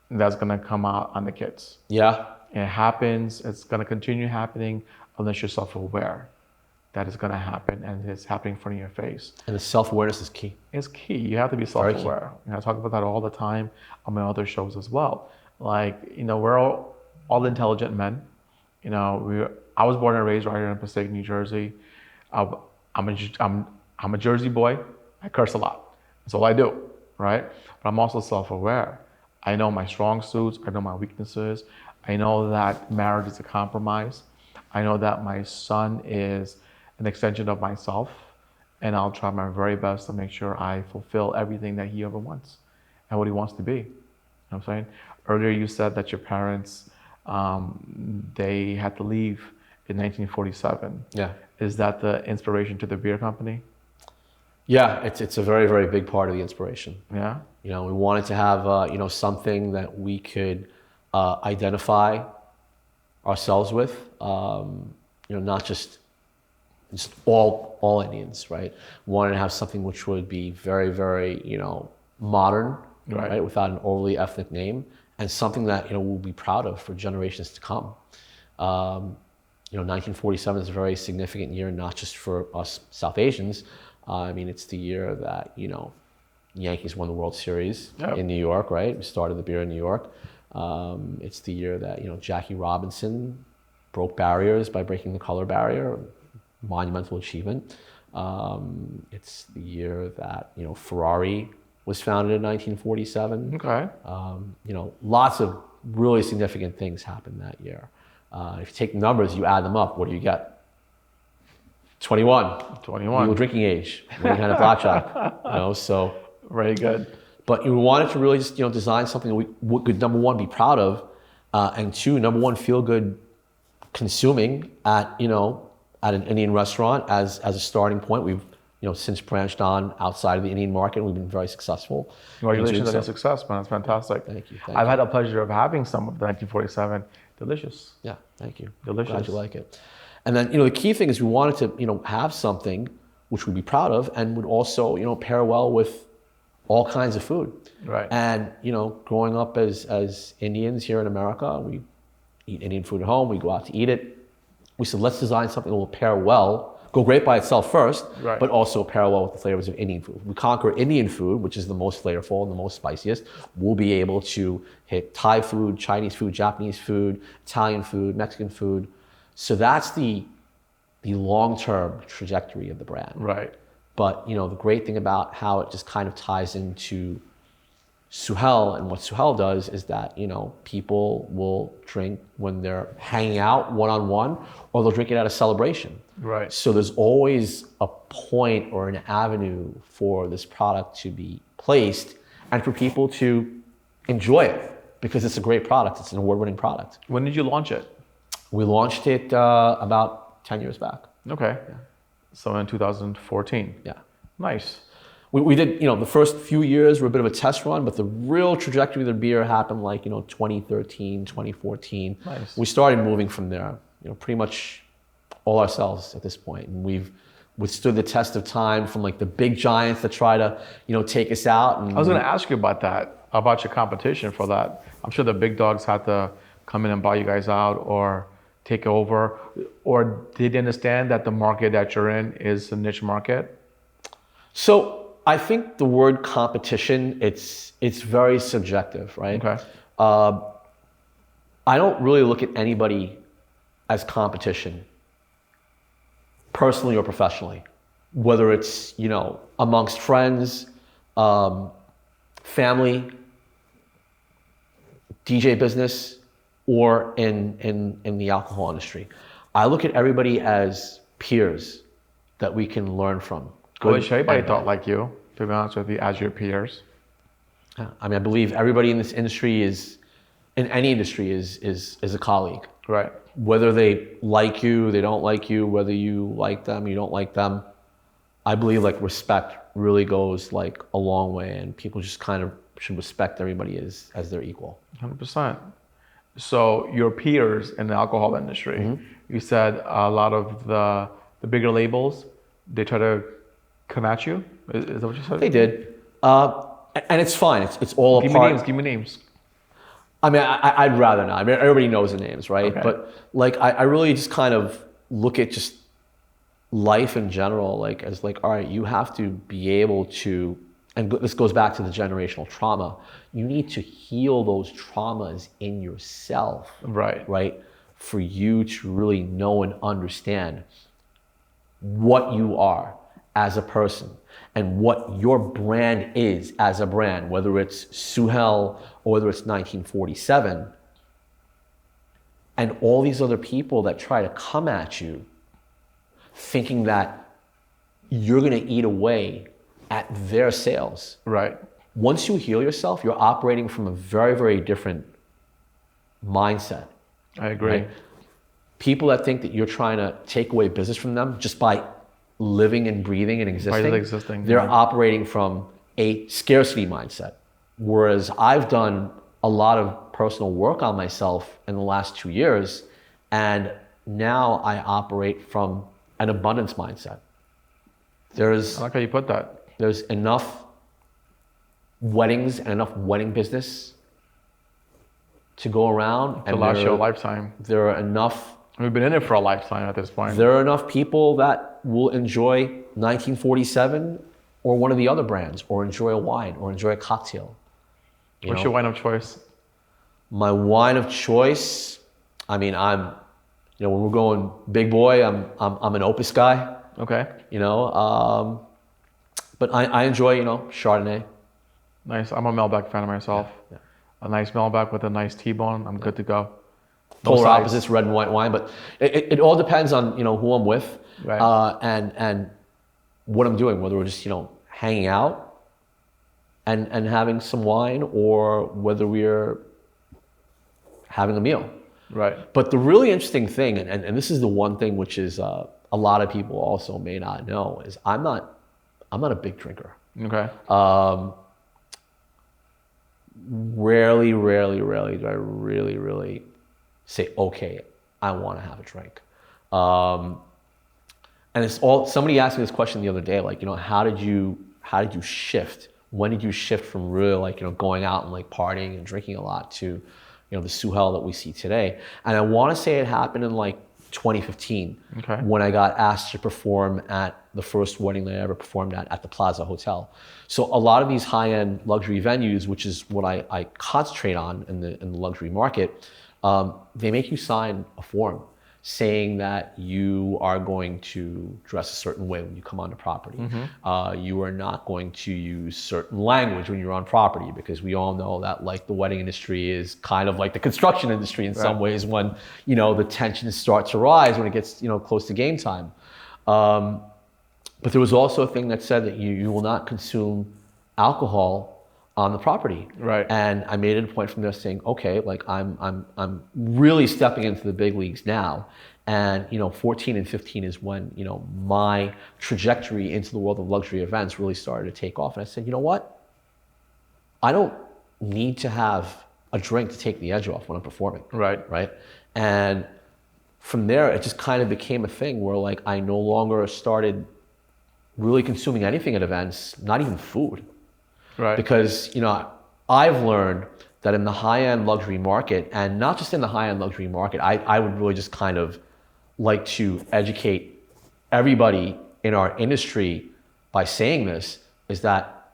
and that's going to come out on the kids. Yeah. And it happens, it's going to continue happening unless you're self-aware that it's going to happen, and it's happening in front of your face. And the self-awareness is key. It's key. You have to be self-aware. And I talk about that all the time on my other shows as well. Like, you know, we're all intelligent men. You know, I was born and raised right here in Passaic, New Jersey. I'm a Jersey boy. I curse a lot. That's all I do, right? But I'm also self-aware. I know my strong suits. I know my weaknesses. I know that marriage is a compromise. I know that my son is an extension of myself, and I'll try my very best to make sure I fulfill everything that he ever wants and what he wants to be. You know what I'm saying? Earlier you said that your parents, they had to leave in 1947. Yeah. Is that the inspiration to the beer company? Yeah, it's a very, very big part of the inspiration. Yeah. You know, we wanted to have, you know, something that we could identify ourselves with, you know, not just all Indians, right? We wanted to have something which would be very, very, you know, modern, right? Without an overly ethnic name, and something that, you know, we'll be proud of for generations to come. You know, 1947 is a very significant year, not just for us South Asians. I mean, it's the year that, you know, Yankees won the World Series in New York, right? We started the beer in New York. It's the year that, you know, Jackie Robinson broke barriers by breaking the color barrier, monumental achievement. It's the year that, you know, Ferrari was founded in 1947. Okay. You know, lots of really significant things happened that year. If you take numbers, you add them up, what do you get? 21. Legal drinking age when you had a blackjack. You know, so very good. But we wanted to really just, you know, design something that we could, number one, be proud of, and two, number one, feel good consuming at, you know, at an Indian restaurant as a starting point. We've, you know, since branched on outside of the Indian market. We've been very successful. Congratulations on your success, man. That's fantastic. Thank you. I've had the pleasure of having some of the 1947. Delicious. Yeah, thank you. Delicious. Glad you like it. And then, you know, the key thing is we wanted to, you know, have something which we'd be proud of and would also, you know, pair well with all kinds of food. Right. And, you know, growing up as Indians here in America, we eat Indian food at home, we go out to eat it. We said, let's design something that will pair well, go great by itself first, but also pair well with the flavors of Indian food. We conquer Indian food, which is the most flavorful and the most spiciest. We'll be able to hit Thai food, Chinese food, Japanese food, Italian food, Mexican food. So that's the long-term trajectory of the brand. Right. But, you know, the great thing about how it just kind of ties into Suhel and what Suhel does is that, you know, people will drink when they're hanging out one-on-one, or they'll drink it at a celebration. Right. So there's always a point or an avenue for this product to be placed and for people to enjoy it because it's a great product. It's an award-winning product. When did you launch it? We launched it about 10 years back. Okay. Yeah. So in 2014. Yeah. Nice. We did, you know, the first few years were a bit of a test run, but the real trajectory of the beer happened like, you know, 2013, 2014. Nice. We started moving from there, you know, pretty much all ourselves at this point. And we've withstood the test of time from like the big giants that try to, take us out. And I was going to ask you about that, about your competition for that. I'm sure the big dogs had to come in and buy you guys out or take over, or did they understand that the market that you're in is a niche market? So I think the word competition, it's very subjective, right? Okay. I don't really look at anybody as competition, personally or professionally, whether it's, amongst friends, family, DJ business, or in the alcohol industry. I look at everybody as peers that we can learn from. I wish everybody thought like you, to be honest with you, as your peers. I believe everybody in this industry in any industry is a colleague. Right. Whether they like you, they don't like you, whether you like them, you don't like them. I believe like respect really goes like a long way, and people just kind of should respect everybody as their equal. 100%. So your peers in the alcohol industry, you said a lot of the bigger labels, they try to come at you? Is that what you said? They did. And it's fine. It's all a part. Give me names. I mean, I'd rather not. I mean, everybody knows the names, right? Okay. But like, I really just kind of look at just life in general, like as like, all right, you have to be able to, and this goes back to the generational trauma. You need to heal those traumas in yourself, right? For you to really know and understand what you are as a person and what your brand is as a brand, whether it's Suhel or whether it's 1947, and all these other people that try to come at you thinking that you're gonna eat away at their sales. Right. Once you heal yourself, you're operating from a very, very different mindset. I agree. Right? People that think that you're trying to take away business from them just by living and breathing and existing, they're operating from a scarcity mindset. Whereas I've done a lot of personal work on myself in the last 2 years, and now I operate from an abundance mindset. I like how you put that. There's enough weddings and enough wedding business to go around. To last your lifetime. There are enough. We've been in it for a lifetime at this point. There are enough people that will enjoy 1947 or one of the other brands, or enjoy a wine, or enjoy a cocktail. What's your wine of choice? My wine of choice, I mean, when we're going big boy, I'm an Opus guy. Okay. But I enjoy, Chardonnay. Nice. I'm a Malbec fan of myself. Yeah. A nice Malbec with a nice T-bone. I'm good to go. Polar opposites, red and white wine, but it all depends on who I'm with, right. And what I'm doing. Whether we're just hanging out and having some wine, or whether we're having a meal. Right. But the really interesting thing, and this is the one thing which is a lot of people also may not know, is I'm not a big drinker. Okay. Rarely do I really say, okay, I want to have a drink. And it's all, somebody asked me this question the other day, like, how did you shift? When did you shift from really going out and partying and drinking a lot to, the Suhel that we see today? And I want to say it happened in 2015, okay, when I got asked to perform at the first wedding that I ever performed at the Plaza Hotel. So a lot of these high-end luxury venues, which is what I concentrate on in the luxury market, they make you sign a form saying that you are going to dress a certain way when you come onto property. Mm-hmm. You are not going to use certain language when you're on property, because we all know that the wedding industry is kind of like the construction industry in some ways, when the tensions start to rise when it gets close to game time. But there was also a thing that said that you will not consume alcohol on the property. Right. And I made it a point from there saying, okay, I'm really stepping into the big leagues now. And 14 and 15 is when my trajectory into the world of luxury events really started to take off. And I said, you know what? I don't need to have a drink to take the edge off when I'm performing. Right. And from there, it just kind of became a thing where I no longer started really consuming anything at events, not even food. Right. Because, I've learned that in the high-end luxury market, and not just in the high-end luxury market, I would really just kind of like to educate everybody in our industry by saying this, is that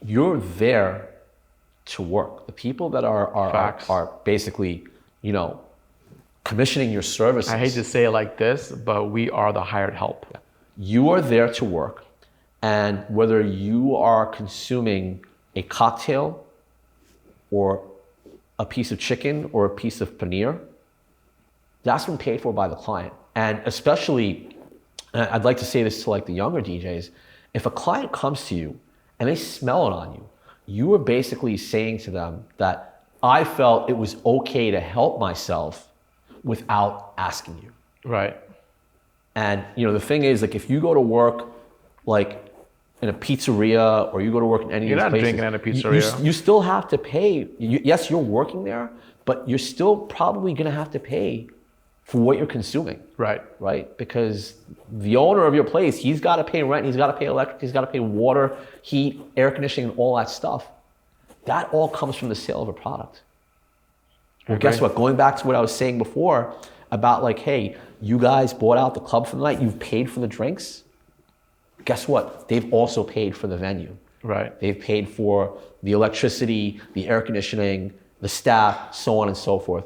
you're there to work. The people that are basically, commissioning your services. I hate to say it like this, but we are the hired help. You are there to work. And whether you are consuming a cocktail or a piece of chicken or a piece of paneer, that's been paid for by the client. And especially, I'd like to say this to like the younger DJs, if a client comes to you and they smell it on you, you are basically saying to them that I felt it was okay to help myself without asking you. Right. And the thing is, like, if you go to work like in a pizzeria or you go to work in any of these places, you're not drinking at a pizzeria. You still have to pay. Yes, you're working there, but you're still probably going to have to pay for what you're consuming. Right. Right? Because the owner of your place, he's got to pay rent, he's got to pay electric, he's got to pay water, heat, air conditioning, and all that stuff. That all comes from the sale of a product. Well, guess what? Going back to what I was saying before about like, hey, you guys bought out the club for the night, you've paid for the drinks. Guess what? They've also paid for the venue. Right. They've paid for the electricity, the air conditioning, the staff, so on and so forth.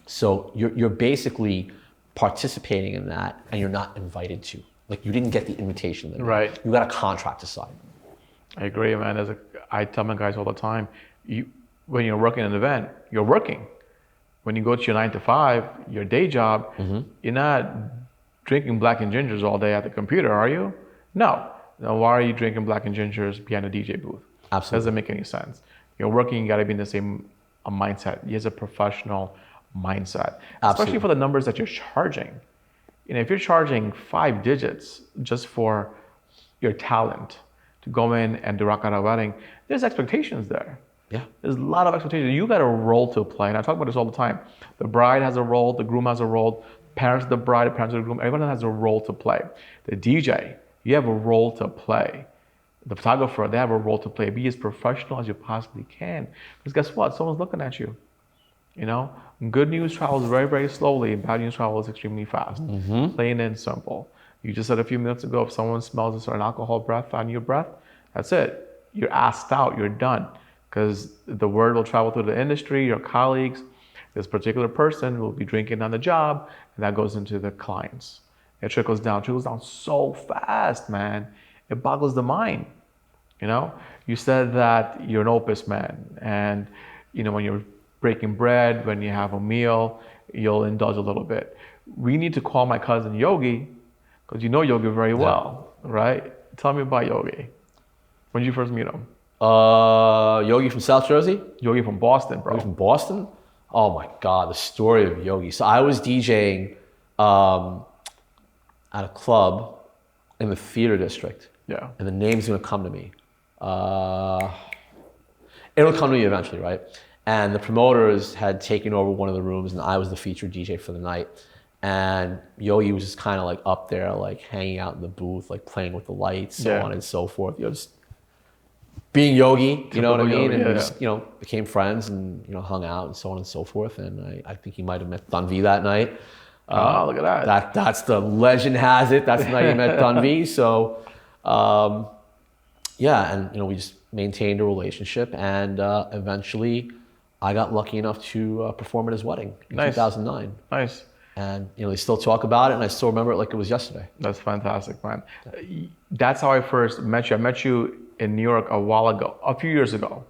So you're basically participating in that, and you're not invited to. Like, you didn't get the invitation. Right. You got a contract to sign. I agree, man. I tell my guys all the time, when you're working an event, you're working. When you go to your 9 to 5, your day job, you're not drinking black and gingers all day at the computer, are you? No. Now, why are you drinking black and gingers behind a DJ booth? Absolutely. Doesn't make any sense. You're working, you got to be in the same mindset. He has a professional mindset, especially for the numbers that you're charging. If you're charging 5 digits just for your talent to go in and do rock out a wedding, there's expectations there. Yeah. There's a lot of expectations. You got a role to play. And I talk about this all the time. The bride has a role, the groom has a role, parents of the bride, parents of the groom, everyone has a role to play. The DJ, you have a role to play. The photographer, they have a role to play. Be as professional as you possibly can. Because guess what? Someone's looking at you. Good news travels very, very slowly. Bad news travels extremely fast. Plain and simple. You just said a few minutes ago, if someone smells a certain alcohol breath on your breath, that's it. You're asked out, you're done. Because the word will travel through the industry, your colleagues. This particular person will be drinking on the job, and that goes into the clients. It trickles down so fast, man. It boggles the mind. You said that you're an opus man, and when you're breaking bread, when you have a meal, you'll indulge a little bit. We need to call my cousin Yogi, because you know Yogi very well, right? Tell me about Yogi. When did you first meet him? Yogi from South Jersey? Yogi from Boston, bro. Yogi from Boston? Oh my God, the story of Yogi. So I was DJing at a club in the theater district. Yeah. And the name's gonna come to me. It'll come to me eventually, right? And the promoters had taken over one of the rooms, and I was the featured DJ for the night. And Yogi was just kind of like up there, like hanging out in the booth, like playing with the lights, so on and so forth. Just being Yogi, you know what I mean? And we just, became friends and, hung out and so on and so forth. And I think he might have met Dunvey that night. Oh, look at that. That's the legend has it. That's the night he met Dunvey. So, and, we just maintained a relationship. And eventually I got lucky enough to perform at his wedding in 2009. Nice. And, they still talk about it, and I still remember it like it was yesterday. That's fantastic, man. That's how I first met you. I met you in New York a few years ago.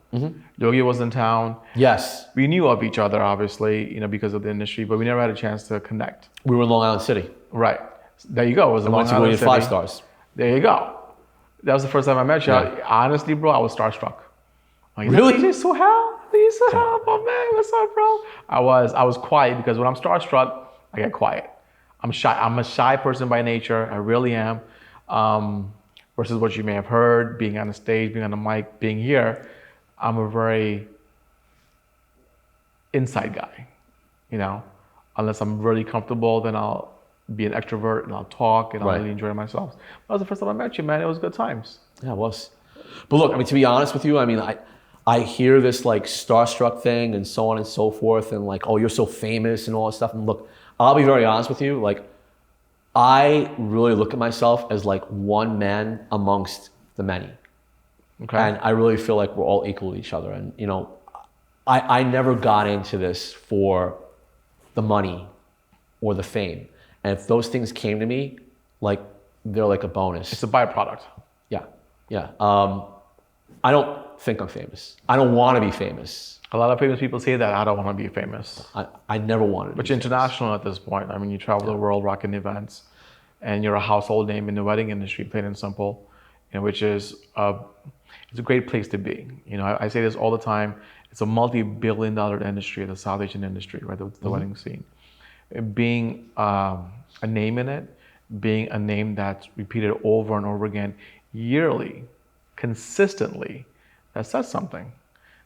Yogi was in town. Yes. We knew of each other, obviously, because of the industry, but we never had a chance to connect. We were in Long Island City. Right. There you go. It was in Long Island City. 5 stars. There you go. That was the first time I met you. Yeah. Honestly, bro, I was starstruck. Like, really? DJ Suhel? DJ Suhel, my man, what's up, bro? I was quiet because when I'm starstruck, I get quiet. I'm shy. I'm a shy person by nature. I really am. Versus what you may have heard, being on the stage, being on the mic, being here, I'm a very inside guy. Unless I'm really comfortable, then I'll be an extrovert and I'll talk and I'll Right. really enjoy myself. That was the first time I met you, man. It was good times. Yeah, it was. But look, I mean, to be honest with you, I mean, I hear this like starstruck thing and so on and so forth, and like, oh, you're so famous and all this stuff. And look, I'll be very honest with you. Like, I really look at myself as like one man amongst the many. Okay. And I really feel like we're all equal to each other. And, you know, I never got into this for the money or the fame. And if those things came to me, like, they're like a bonus. It's a byproduct. Yeah, yeah. I don't think I'm famous. I don't want to be famous. A lot of famous people say that. I don't want to be famous. I never wanted to But be you're international at this point. I mean, you travel the world rocking events, and you're a household name in the wedding industry, plain and simple, which is it's a great place to be. You know, I say this all the time. It's a multi-billion-dollar industry, the South Asian industry, right? The wedding scene. Being a name in it, being a name that's repeated over and over again, yearly, consistently, that says something.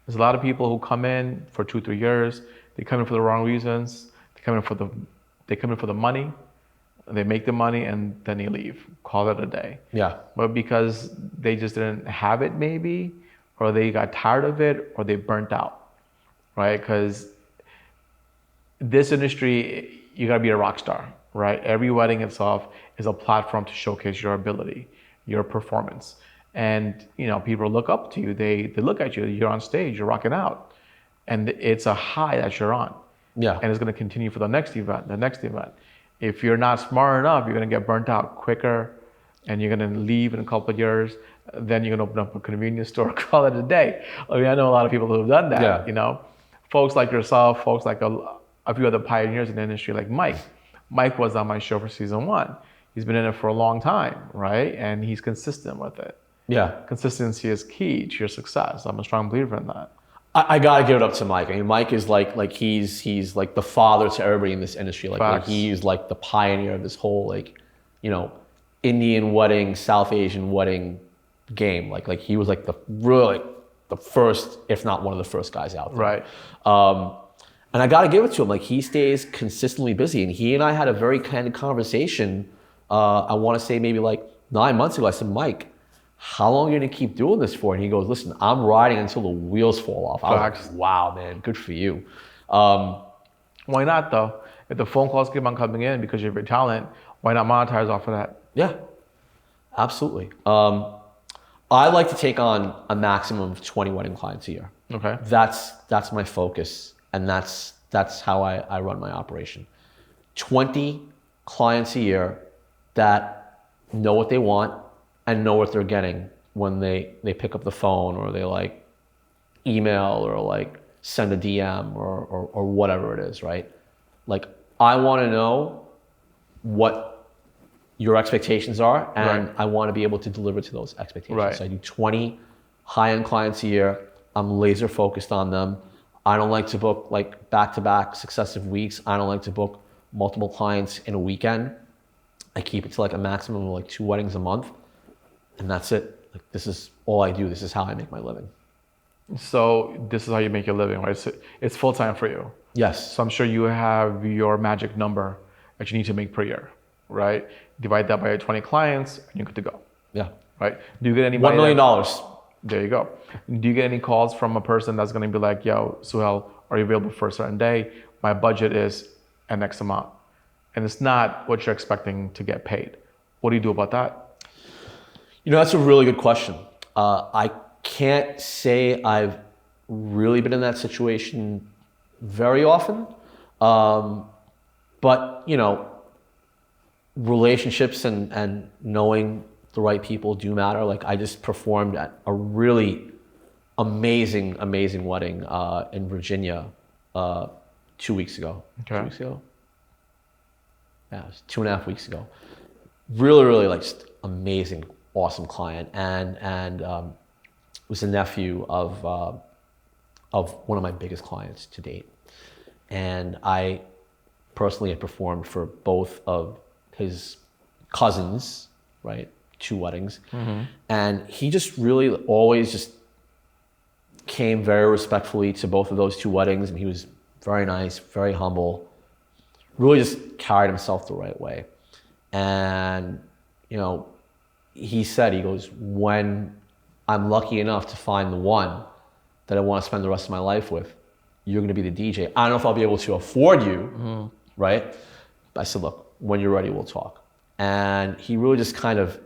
There's a lot of people who come in for 2-3 years. They come in for the wrong reasons. They come in for the money. They make the money and then they leave. Call it a day. Yeah. But because they just didn't have it, maybe, or they got tired of it, or they burnt out, right? Because this industry, you gotta be a rock star, right? Every wedding itself is a platform to showcase your ability, your performance. And, you know, people look up to you. They look at you. You're on stage. You're rocking out, and it's a high that you're on. Yeah. And it's going to continue for the next event, the next event. If you're not smart enough, you're going to get burnt out quicker, and you're going to leave in a couple of years. Then you're going to open up a convenience store, call it a day. I mean, I know a lot of people who have done that. Yeah. You know, folks like yourself, folks like a few other pioneers in the industry, like Mike. Mike was on my show for season 1. He's been in it for a long time, right? And he's consistent with it. Yeah. Consistency is key to your success. I'm a strong believer in that. I gotta give it up to Mike. I mean, Mike is like he's like the father to everybody in this industry. Like he's like the pioneer of this whole, like, you know, Indian wedding, South Asian wedding game. Like he was like the first, if not one of the first guys out there. Right. And I gotta give it to him. Like, he stays consistently busy. And he and I had a very candid conversation. I want to say maybe like 9 months ago. I said, Mike, how long are you gonna keep doing this for? And he goes, listen, I'm riding until the wheels fall off. I was like, wow, man, good for you. Why not though? If the phone calls keep on coming in because of your talent, why not monetize off of that? Yeah, absolutely. I like to take on a maximum of 20 wedding clients a year. Okay. That's my focus, and that's how I run my operation. 20 clients a year that know what they want and know what they're getting when they pick up the phone, or they like email, or like send a DM, or whatever it is, right? Like, I want to know what your expectations are, and Right. I want to be able to deliver to those expectations. Right. So I do 20 high-end clients a year. I'm laser focused on them. I don't like to book like back-to-back successive weeks. I don't like to book multiple clients in a weekend. I keep it to like a maximum of like 2 weddings a month, and that's it. Like, this is all I do. This is how I make my living. So this is how you make your living, right? So it's full time for you. Yes. So I'm sure you have your magic number that you need to make per year, right? Divide that by your 20 clients, and you're good to go, Yeah. right? Do you get any $1 million. There you go. Do you get any calls from a person that's going to be like, yo, Suhel, are you available for a certain day? My budget is an X amount. And it's not what you're expecting to get paid. What do you do about that? You know, that's a really good question. I can't say I've really been in that situation very often. But, you know, relationships and knowing the right people do matter. Like, I just performed at a really amazing wedding in Virginia 2 weeks ago. Okay. 2 weeks ago? Yeah, it was 2.5 weeks ago. Really like just amazing, awesome client, and was the nephew of one of my biggest clients to date. And I personally had performed for both of his cousins, right? 2 weddings. Mm-hmm. And he just really always just came very respectfully to both of those 2 weddings. And he was very nice, very humble, really just carried himself the right way. And, you know, he said, he goes, when I'm lucky enough to find the one that I want to spend the rest of my life with, you're going to be the DJ. I don't know if I'll be able to afford you, right? But I said, look, when you're ready, we'll talk. And he really just kind of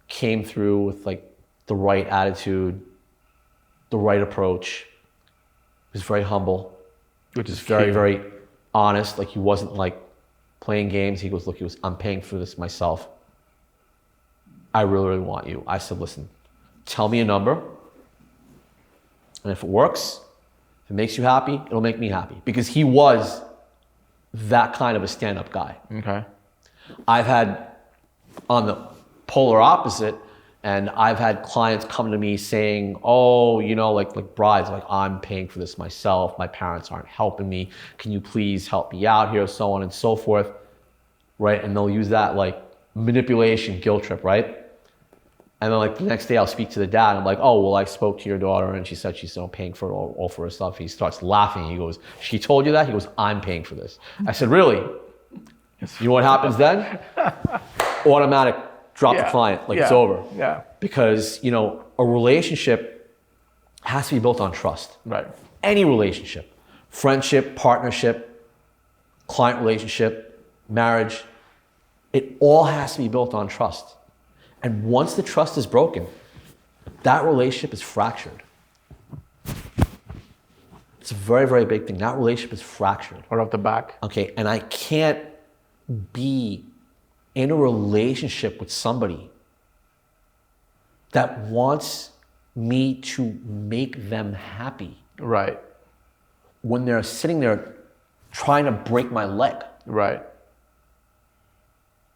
came through with like the right attitude, the right approach. He was very humble, Which is very, key. very honest. Like he wasn't like playing games. He goes, look, I'm paying for this myself. I really, really want you. I said, listen, tell me a number. And if it works, if it makes you happy, it'll make me happy. Because he was that kind of a stand-up guy. Okay. I've had on the polar opposite, and I've had clients come to me saying, oh, you know, like brides, like I'm paying for this myself. My parents aren't helping me. Can you please help me out here? So on and so forth, right? And they'll use that like manipulation, guilt trip, right? And then like the next day I'll speak to the dad. I'm like, oh, well, I spoke to your daughter and she said she's still paying for it all for her stuff. He starts laughing. He goes, she told you that? He goes, I'm paying for this. I said, really? You know what happens then? Automatic drop the client, like it's over. Yeah. Because, you know, a relationship has to be built on trust. Right. Any relationship, friendship, partnership, client relationship, marriage, it all has to be built on trust. And once the trust is broken, that relationship is fractured. It's a very, very big thing. That relationship is fractured. Right off the back. Okay, and I can't be in a relationship with somebody that wants me to make them happy Right. when they're sitting there trying to break my leg. Right.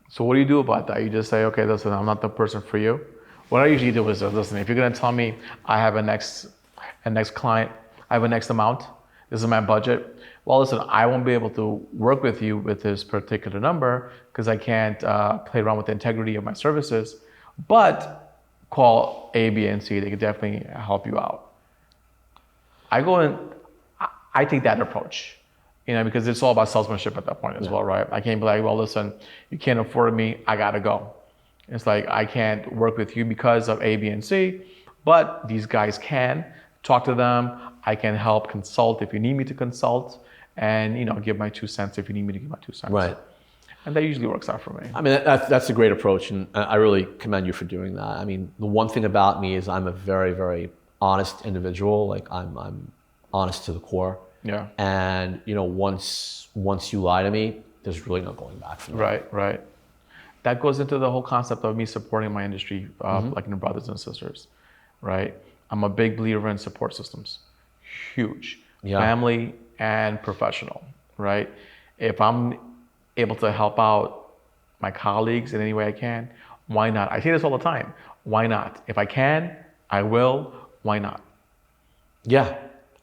So what do you do about that? You just say, okay, listen, I'm not the person for you. What I usually do is, listen, if you're gonna tell me I have a next client, I have a next amount, this is my budget. Well, listen, I won't be able to work with you with this particular number because I can't play around with the integrity of my services, but call A, B, and C. They could definitely help you out. I take that approach, you know, because it's all about salesmanship at that point as well, right? I can't be like, well, listen, you can't afford me, I gotta go. It's like, I can't work with you because of A, B, and C, but these guys can. Talk to them. I can help consult if you need me to consult, and, you know, give my 2 cents if you need me to give my 2 cents. Right. And that usually works out for me. I mean, that's a great approach, and I really commend you for doing that. I mean, the one thing about me is I'm a very, very honest individual. Like I'm honest to the core. Yeah. And, you know, once you lie to me, there's really no going back from that. Right. That goes into the whole concept of me supporting my industry, like in brothers and sisters, right? I'm a big believer in support systems. Huge. Yeah. Family and professional, right? If I'm able to help out my colleagues in any way I can, why not? I say this all the time. Why not? If I can, I will. Why not? Yeah.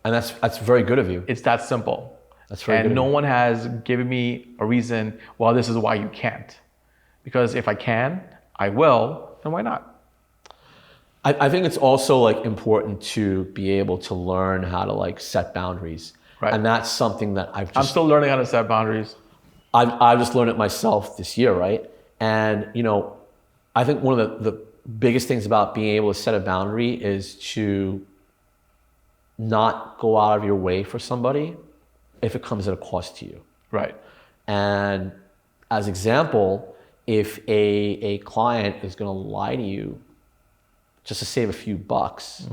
And that's very good of you. It's that simple. That's very good. And no one has given me a reason, well, this is why you can't. Because if I can, I will, then why not? I think it's also like important to be able to learn how to like set boundaries. Right. And that's something that I'm still learning how to set boundaries. I've just learned it myself this year, right? And, you know, I think one of the biggest things about being able to set a boundary is to not go out of your way for somebody if it comes at a cost to you. Right. And as example, if a client is going to lie to you just to save a few bucks,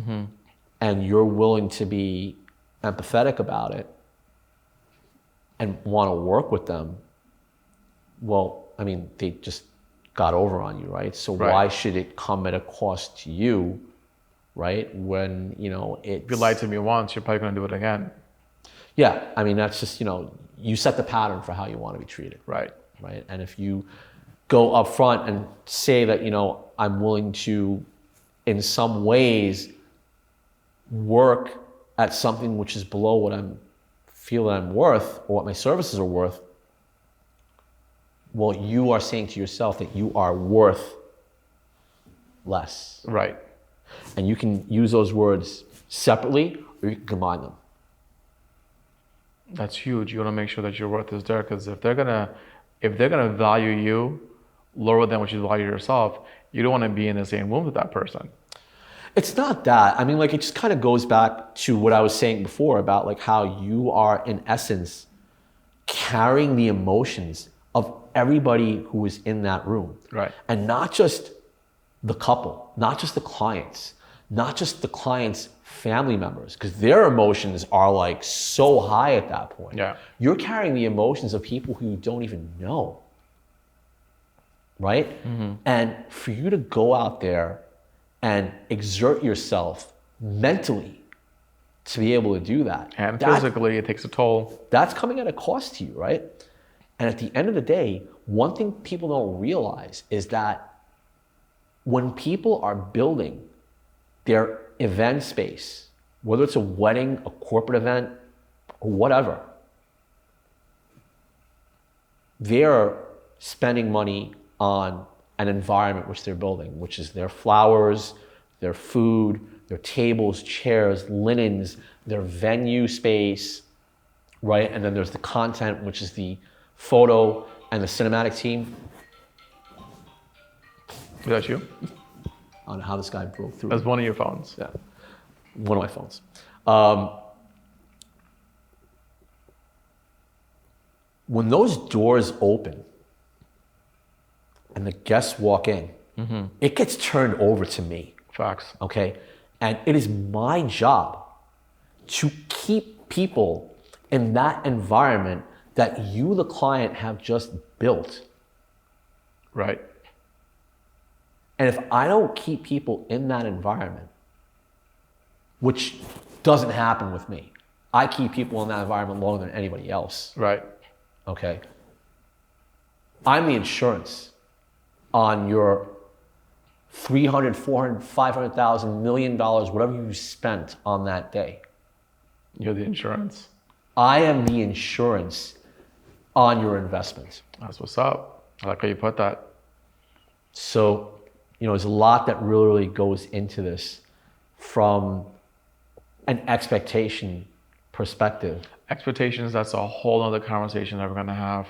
and you're willing to be empathetic about it and want to work with them, well, I mean, they just got over on you, right? So why should it come at a cost to you, right? When, you know, it's... If you lied to me once, you're probably going to do it again. Yeah, I mean, that's just, you know, you set the pattern for how you want to be treated. Right. Right? And if you go up front and say that, you know, I'm willing to, in some ways, work at something which is below what I feel that I'm worth or what my services are worth, well, you are saying to yourself that you are worth less. Right. And you can use those words separately or you can combine them. That's huge. You want to make sure that your worth is there, because if they're gonna value you lower than what you value yourself, you don't want to be in the same room with that person. It's not that. I mean, like, it just kind of goes back to what I was saying before about like how you are in essence carrying the emotions of everybody who is in that room. Right. And not just the couple, not just the clients, not just the clients' family members, because their emotions are like so high at that point. Yeah. You're carrying the emotions of people who you don't even know. Right? Mm-hmm. And for you to go out there and exert yourself mentally to be able to do that. And physically, it takes a toll. That's coming at a cost to you, right? And at the end of the day, one thing people don't realize is that when people are building their event space, whether it's a wedding, a corporate event, or whatever, they're spending money on an environment which they're building, which is their flowers, their food, their tables, chairs, linens, their venue space, right? And then there's the content, which is the photo and the cinematic team. Is that you? I don't know how this guy broke through. That's one of your phones. Yeah, one of my phones. When those doors open and the guests walk in, it gets turned over to me. Facts. Okay? And it is my job to keep people in that environment that you, the client, have just built. Right. And if I don't keep people in that environment, which doesn't happen with me, I keep people in that environment longer than anybody else. Right. Okay? I'm the insurance on your $300,000, $400,000, $500,000, $1 million, whatever you spent on that day. You're the insurance. I am the insurance on your investment. That's what's up. I like how you put that. So, there's a lot that really, really goes into this from an expectation perspective. Expectations, that's a whole other conversation that we're going to have.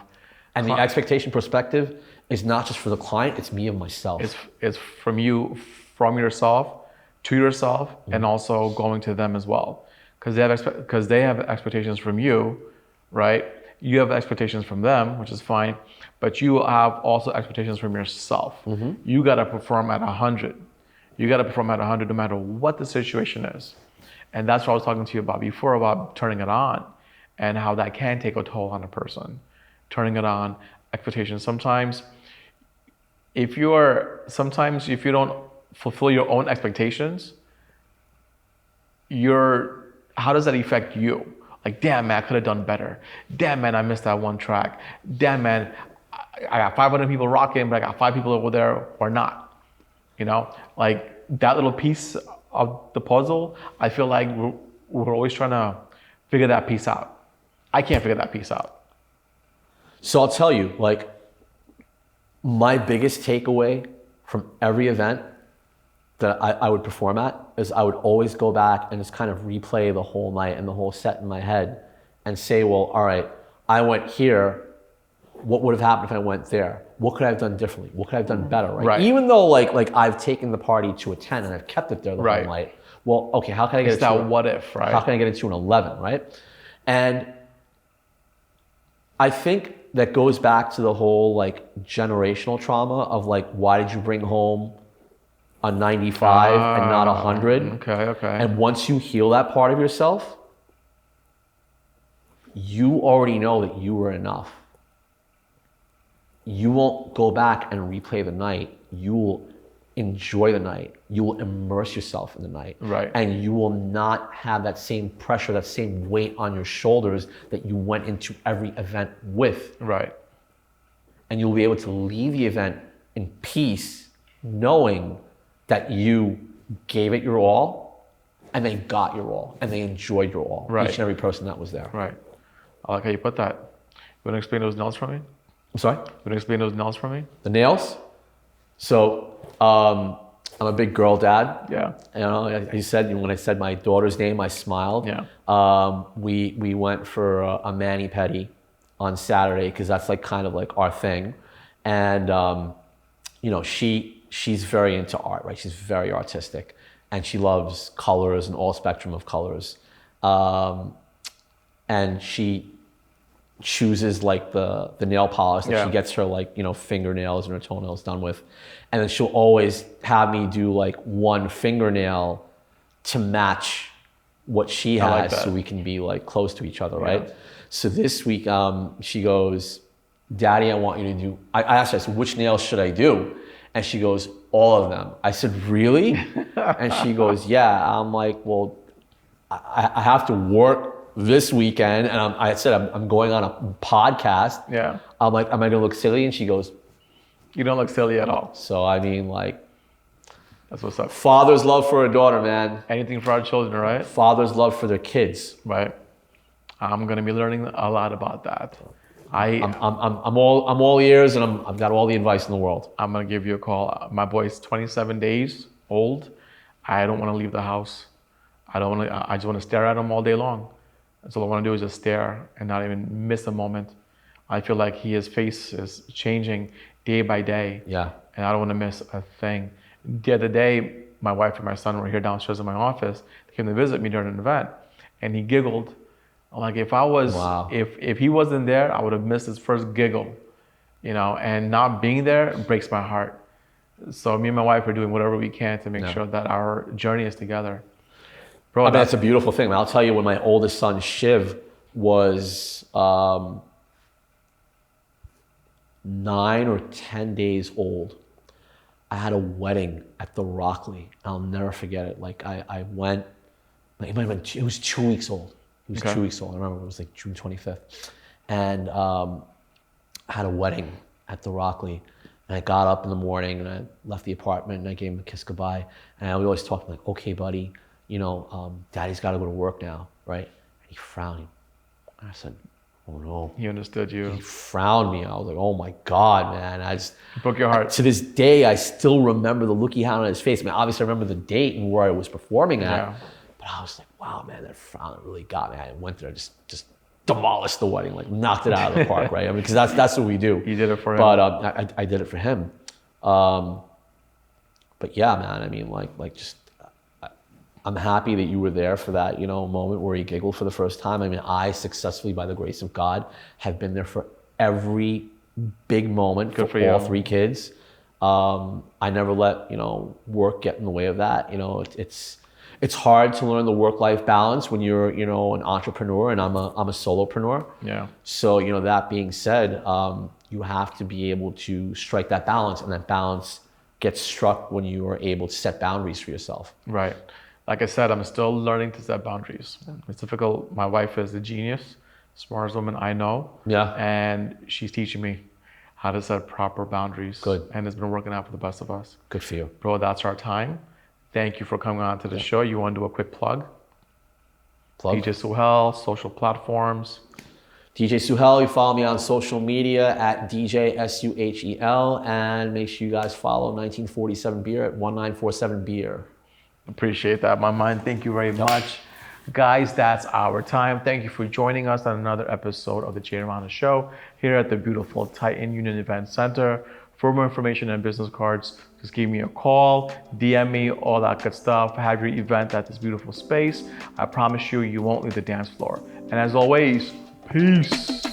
And the expectation perspective is not just for the client, it's me and myself. It's from you, from yourself, to yourself, and also going to them as well. Because they have expectations from you, right? You have expectations from them, which is fine, but you have also expectations from yourself. You got to perform at 100. You got to perform at 100 no matter what the situation is. And that's what I was talking to you about before, about turning it on and how that can take a toll on a person. Turning it on, expectations. Sometimes if you don't fulfill your own expectations, how does that affect you? Like, damn, man, I could have done better. Damn, man, I missed that one track. Damn, man, I got 500 people rocking, but I got 5 people over there or not. Like that little piece of the puzzle, I feel like we're always trying to figure that piece out. I can't figure that piece out. So I'll tell you, like, my biggest takeaway from every event that I would perform at is I would always go back and just kind of replay the whole night and the whole set in my head and say, well, all right, I went here. What would have happened if I went there? What could I have done differently? What could I have done better, right? Even though like I've taken the party to a 10 and I've kept it there the whole night. Well, okay, how can I get it to that what if, right? How can I get it to an 11, right? And I think that goes back to the whole like generational trauma of like, why did you bring home a 95 and not 100? Okay. And once you heal that part of yourself, you already know that you were enough. You won't go back and replay the night. You will enjoy the night. You will immerse yourself in the night. Right. And you will not have that same pressure, that same weight on your shoulders that you went into every event with. Right. And you'll be able to leave the event in peace, knowing that you gave it your all and they got your all and they enjoyed your all. Right. Each and every person that was there. Right. I like how you put that. You want to explain those nails for me? I'm sorry? You want to explain those nails for me? The nails? So I'm a big girl dad. Yeah. You know, you said when I said my daughter's name, I smiled. Yeah. We went for a mani-pedi on Saturday because that's like kind of like our thing, and you know, she's very into art, right? She's very artistic, and she loves colors and all spectrum of colors, and she chooses like the nail polish that she gets her like, you know, fingernails and her toenails done with, and then she'll always have me do like one fingernail to match what she has, so we can be like close to each other, right? So this week she goes, Daddy, I want you to do, I asked her, I said, which nails should I do? And she goes, all of them. I said, really? And she goes, yeah. I'm like, well, I have to work this weekend, and I said I'm going on a podcast. Yeah. I'm like, am I gonna look silly? And she goes, you don't look silly at all. So I mean, like, that's what's up. Father's love for a daughter, man. Anything for our children, right? Father's love for their kids. Right. I'm gonna be learning a lot about that. I'm all ears, and I've got all the advice in the world. I'm gonna give you a call. My boy's 27 days old. I don't want to leave the house. I just want to stare at him all day long. That's all I want to do is just stare and not even miss a moment. I feel like his face is changing day by day. Yeah. And I don't want to miss a thing. The other day, my wife and my son were here downstairs in my office. They came to visit me during an event, and he giggled. I'm like, if I was, if he wasn't there, I would have missed his first giggle, you know. And not being there breaks my heart. So me and my wife are doing whatever we can to make sure that our journey is together. Bro, I mean, that's a beautiful thing. I'll tell you, when my oldest son, Shiv, was 9 or 10 days old, I had a wedding at the Rockley. I'll never forget it. Like, I went, it might have been, it was 2 weeks old. He was 2 weeks old. I remember it was like June 25th. And I had a wedding at the Rockley. And I got up in the morning and I left the apartment and I gave him a kiss goodbye. And I would always talk like, okay, buddy, you know, Daddy's got to go to work now, right? And he frowned. I said, oh no. He understood you. He frowned me. I was like, oh my God, man. It broke your heart. To this day, I still remember the look he had on his face. I mean, obviously I remember the date and where I was performing at, but I was like, wow, man, that frown really got me. I went there, just demolished the wedding, like knocked it out of the park, right? I mean, because that's what we do. You did it for him. But I did it for him. But yeah, man, I mean, like just, I'm happy that you were there for that, you know, moment where he giggled for the first time. I mean, I successfully, by the grace of God, have been there for every big moment for all 3 kids. I never let, you know, work get in the way of that. You know, it's hard to learn the work-life balance when you're, you know, an entrepreneur, and I'm a solopreneur. Yeah. So, you know, that being said, you have to be able to strike that balance, and that balance gets struck when you are able to set boundaries for yourself. Right. Like I said, I'm still learning to set boundaries. It's difficult. My wife is a genius, smartest woman I know. Yeah. And she's teaching me how to set proper boundaries. Good. And it's been working out for the best of us. Good for you. Bro, that's our time. Thank you for coming on to the show. You want to do a quick plug? DJ Suhel, social platforms. DJ Suhel, you follow me on social media at DJ Suhel, and make sure you guys follow 1947 Beer at 1947 Beer. Appreciate that, my man. Thank you very much. Guys, that's our time. Thank you for joining us on another episode of the Jay Rana Show here at the beautiful Titan Union Event Center. For more information and business cards, just give me a call, DM me, all that good stuff. Have your event at this beautiful space. I promise you, you won't leave the dance floor. And as always, peace.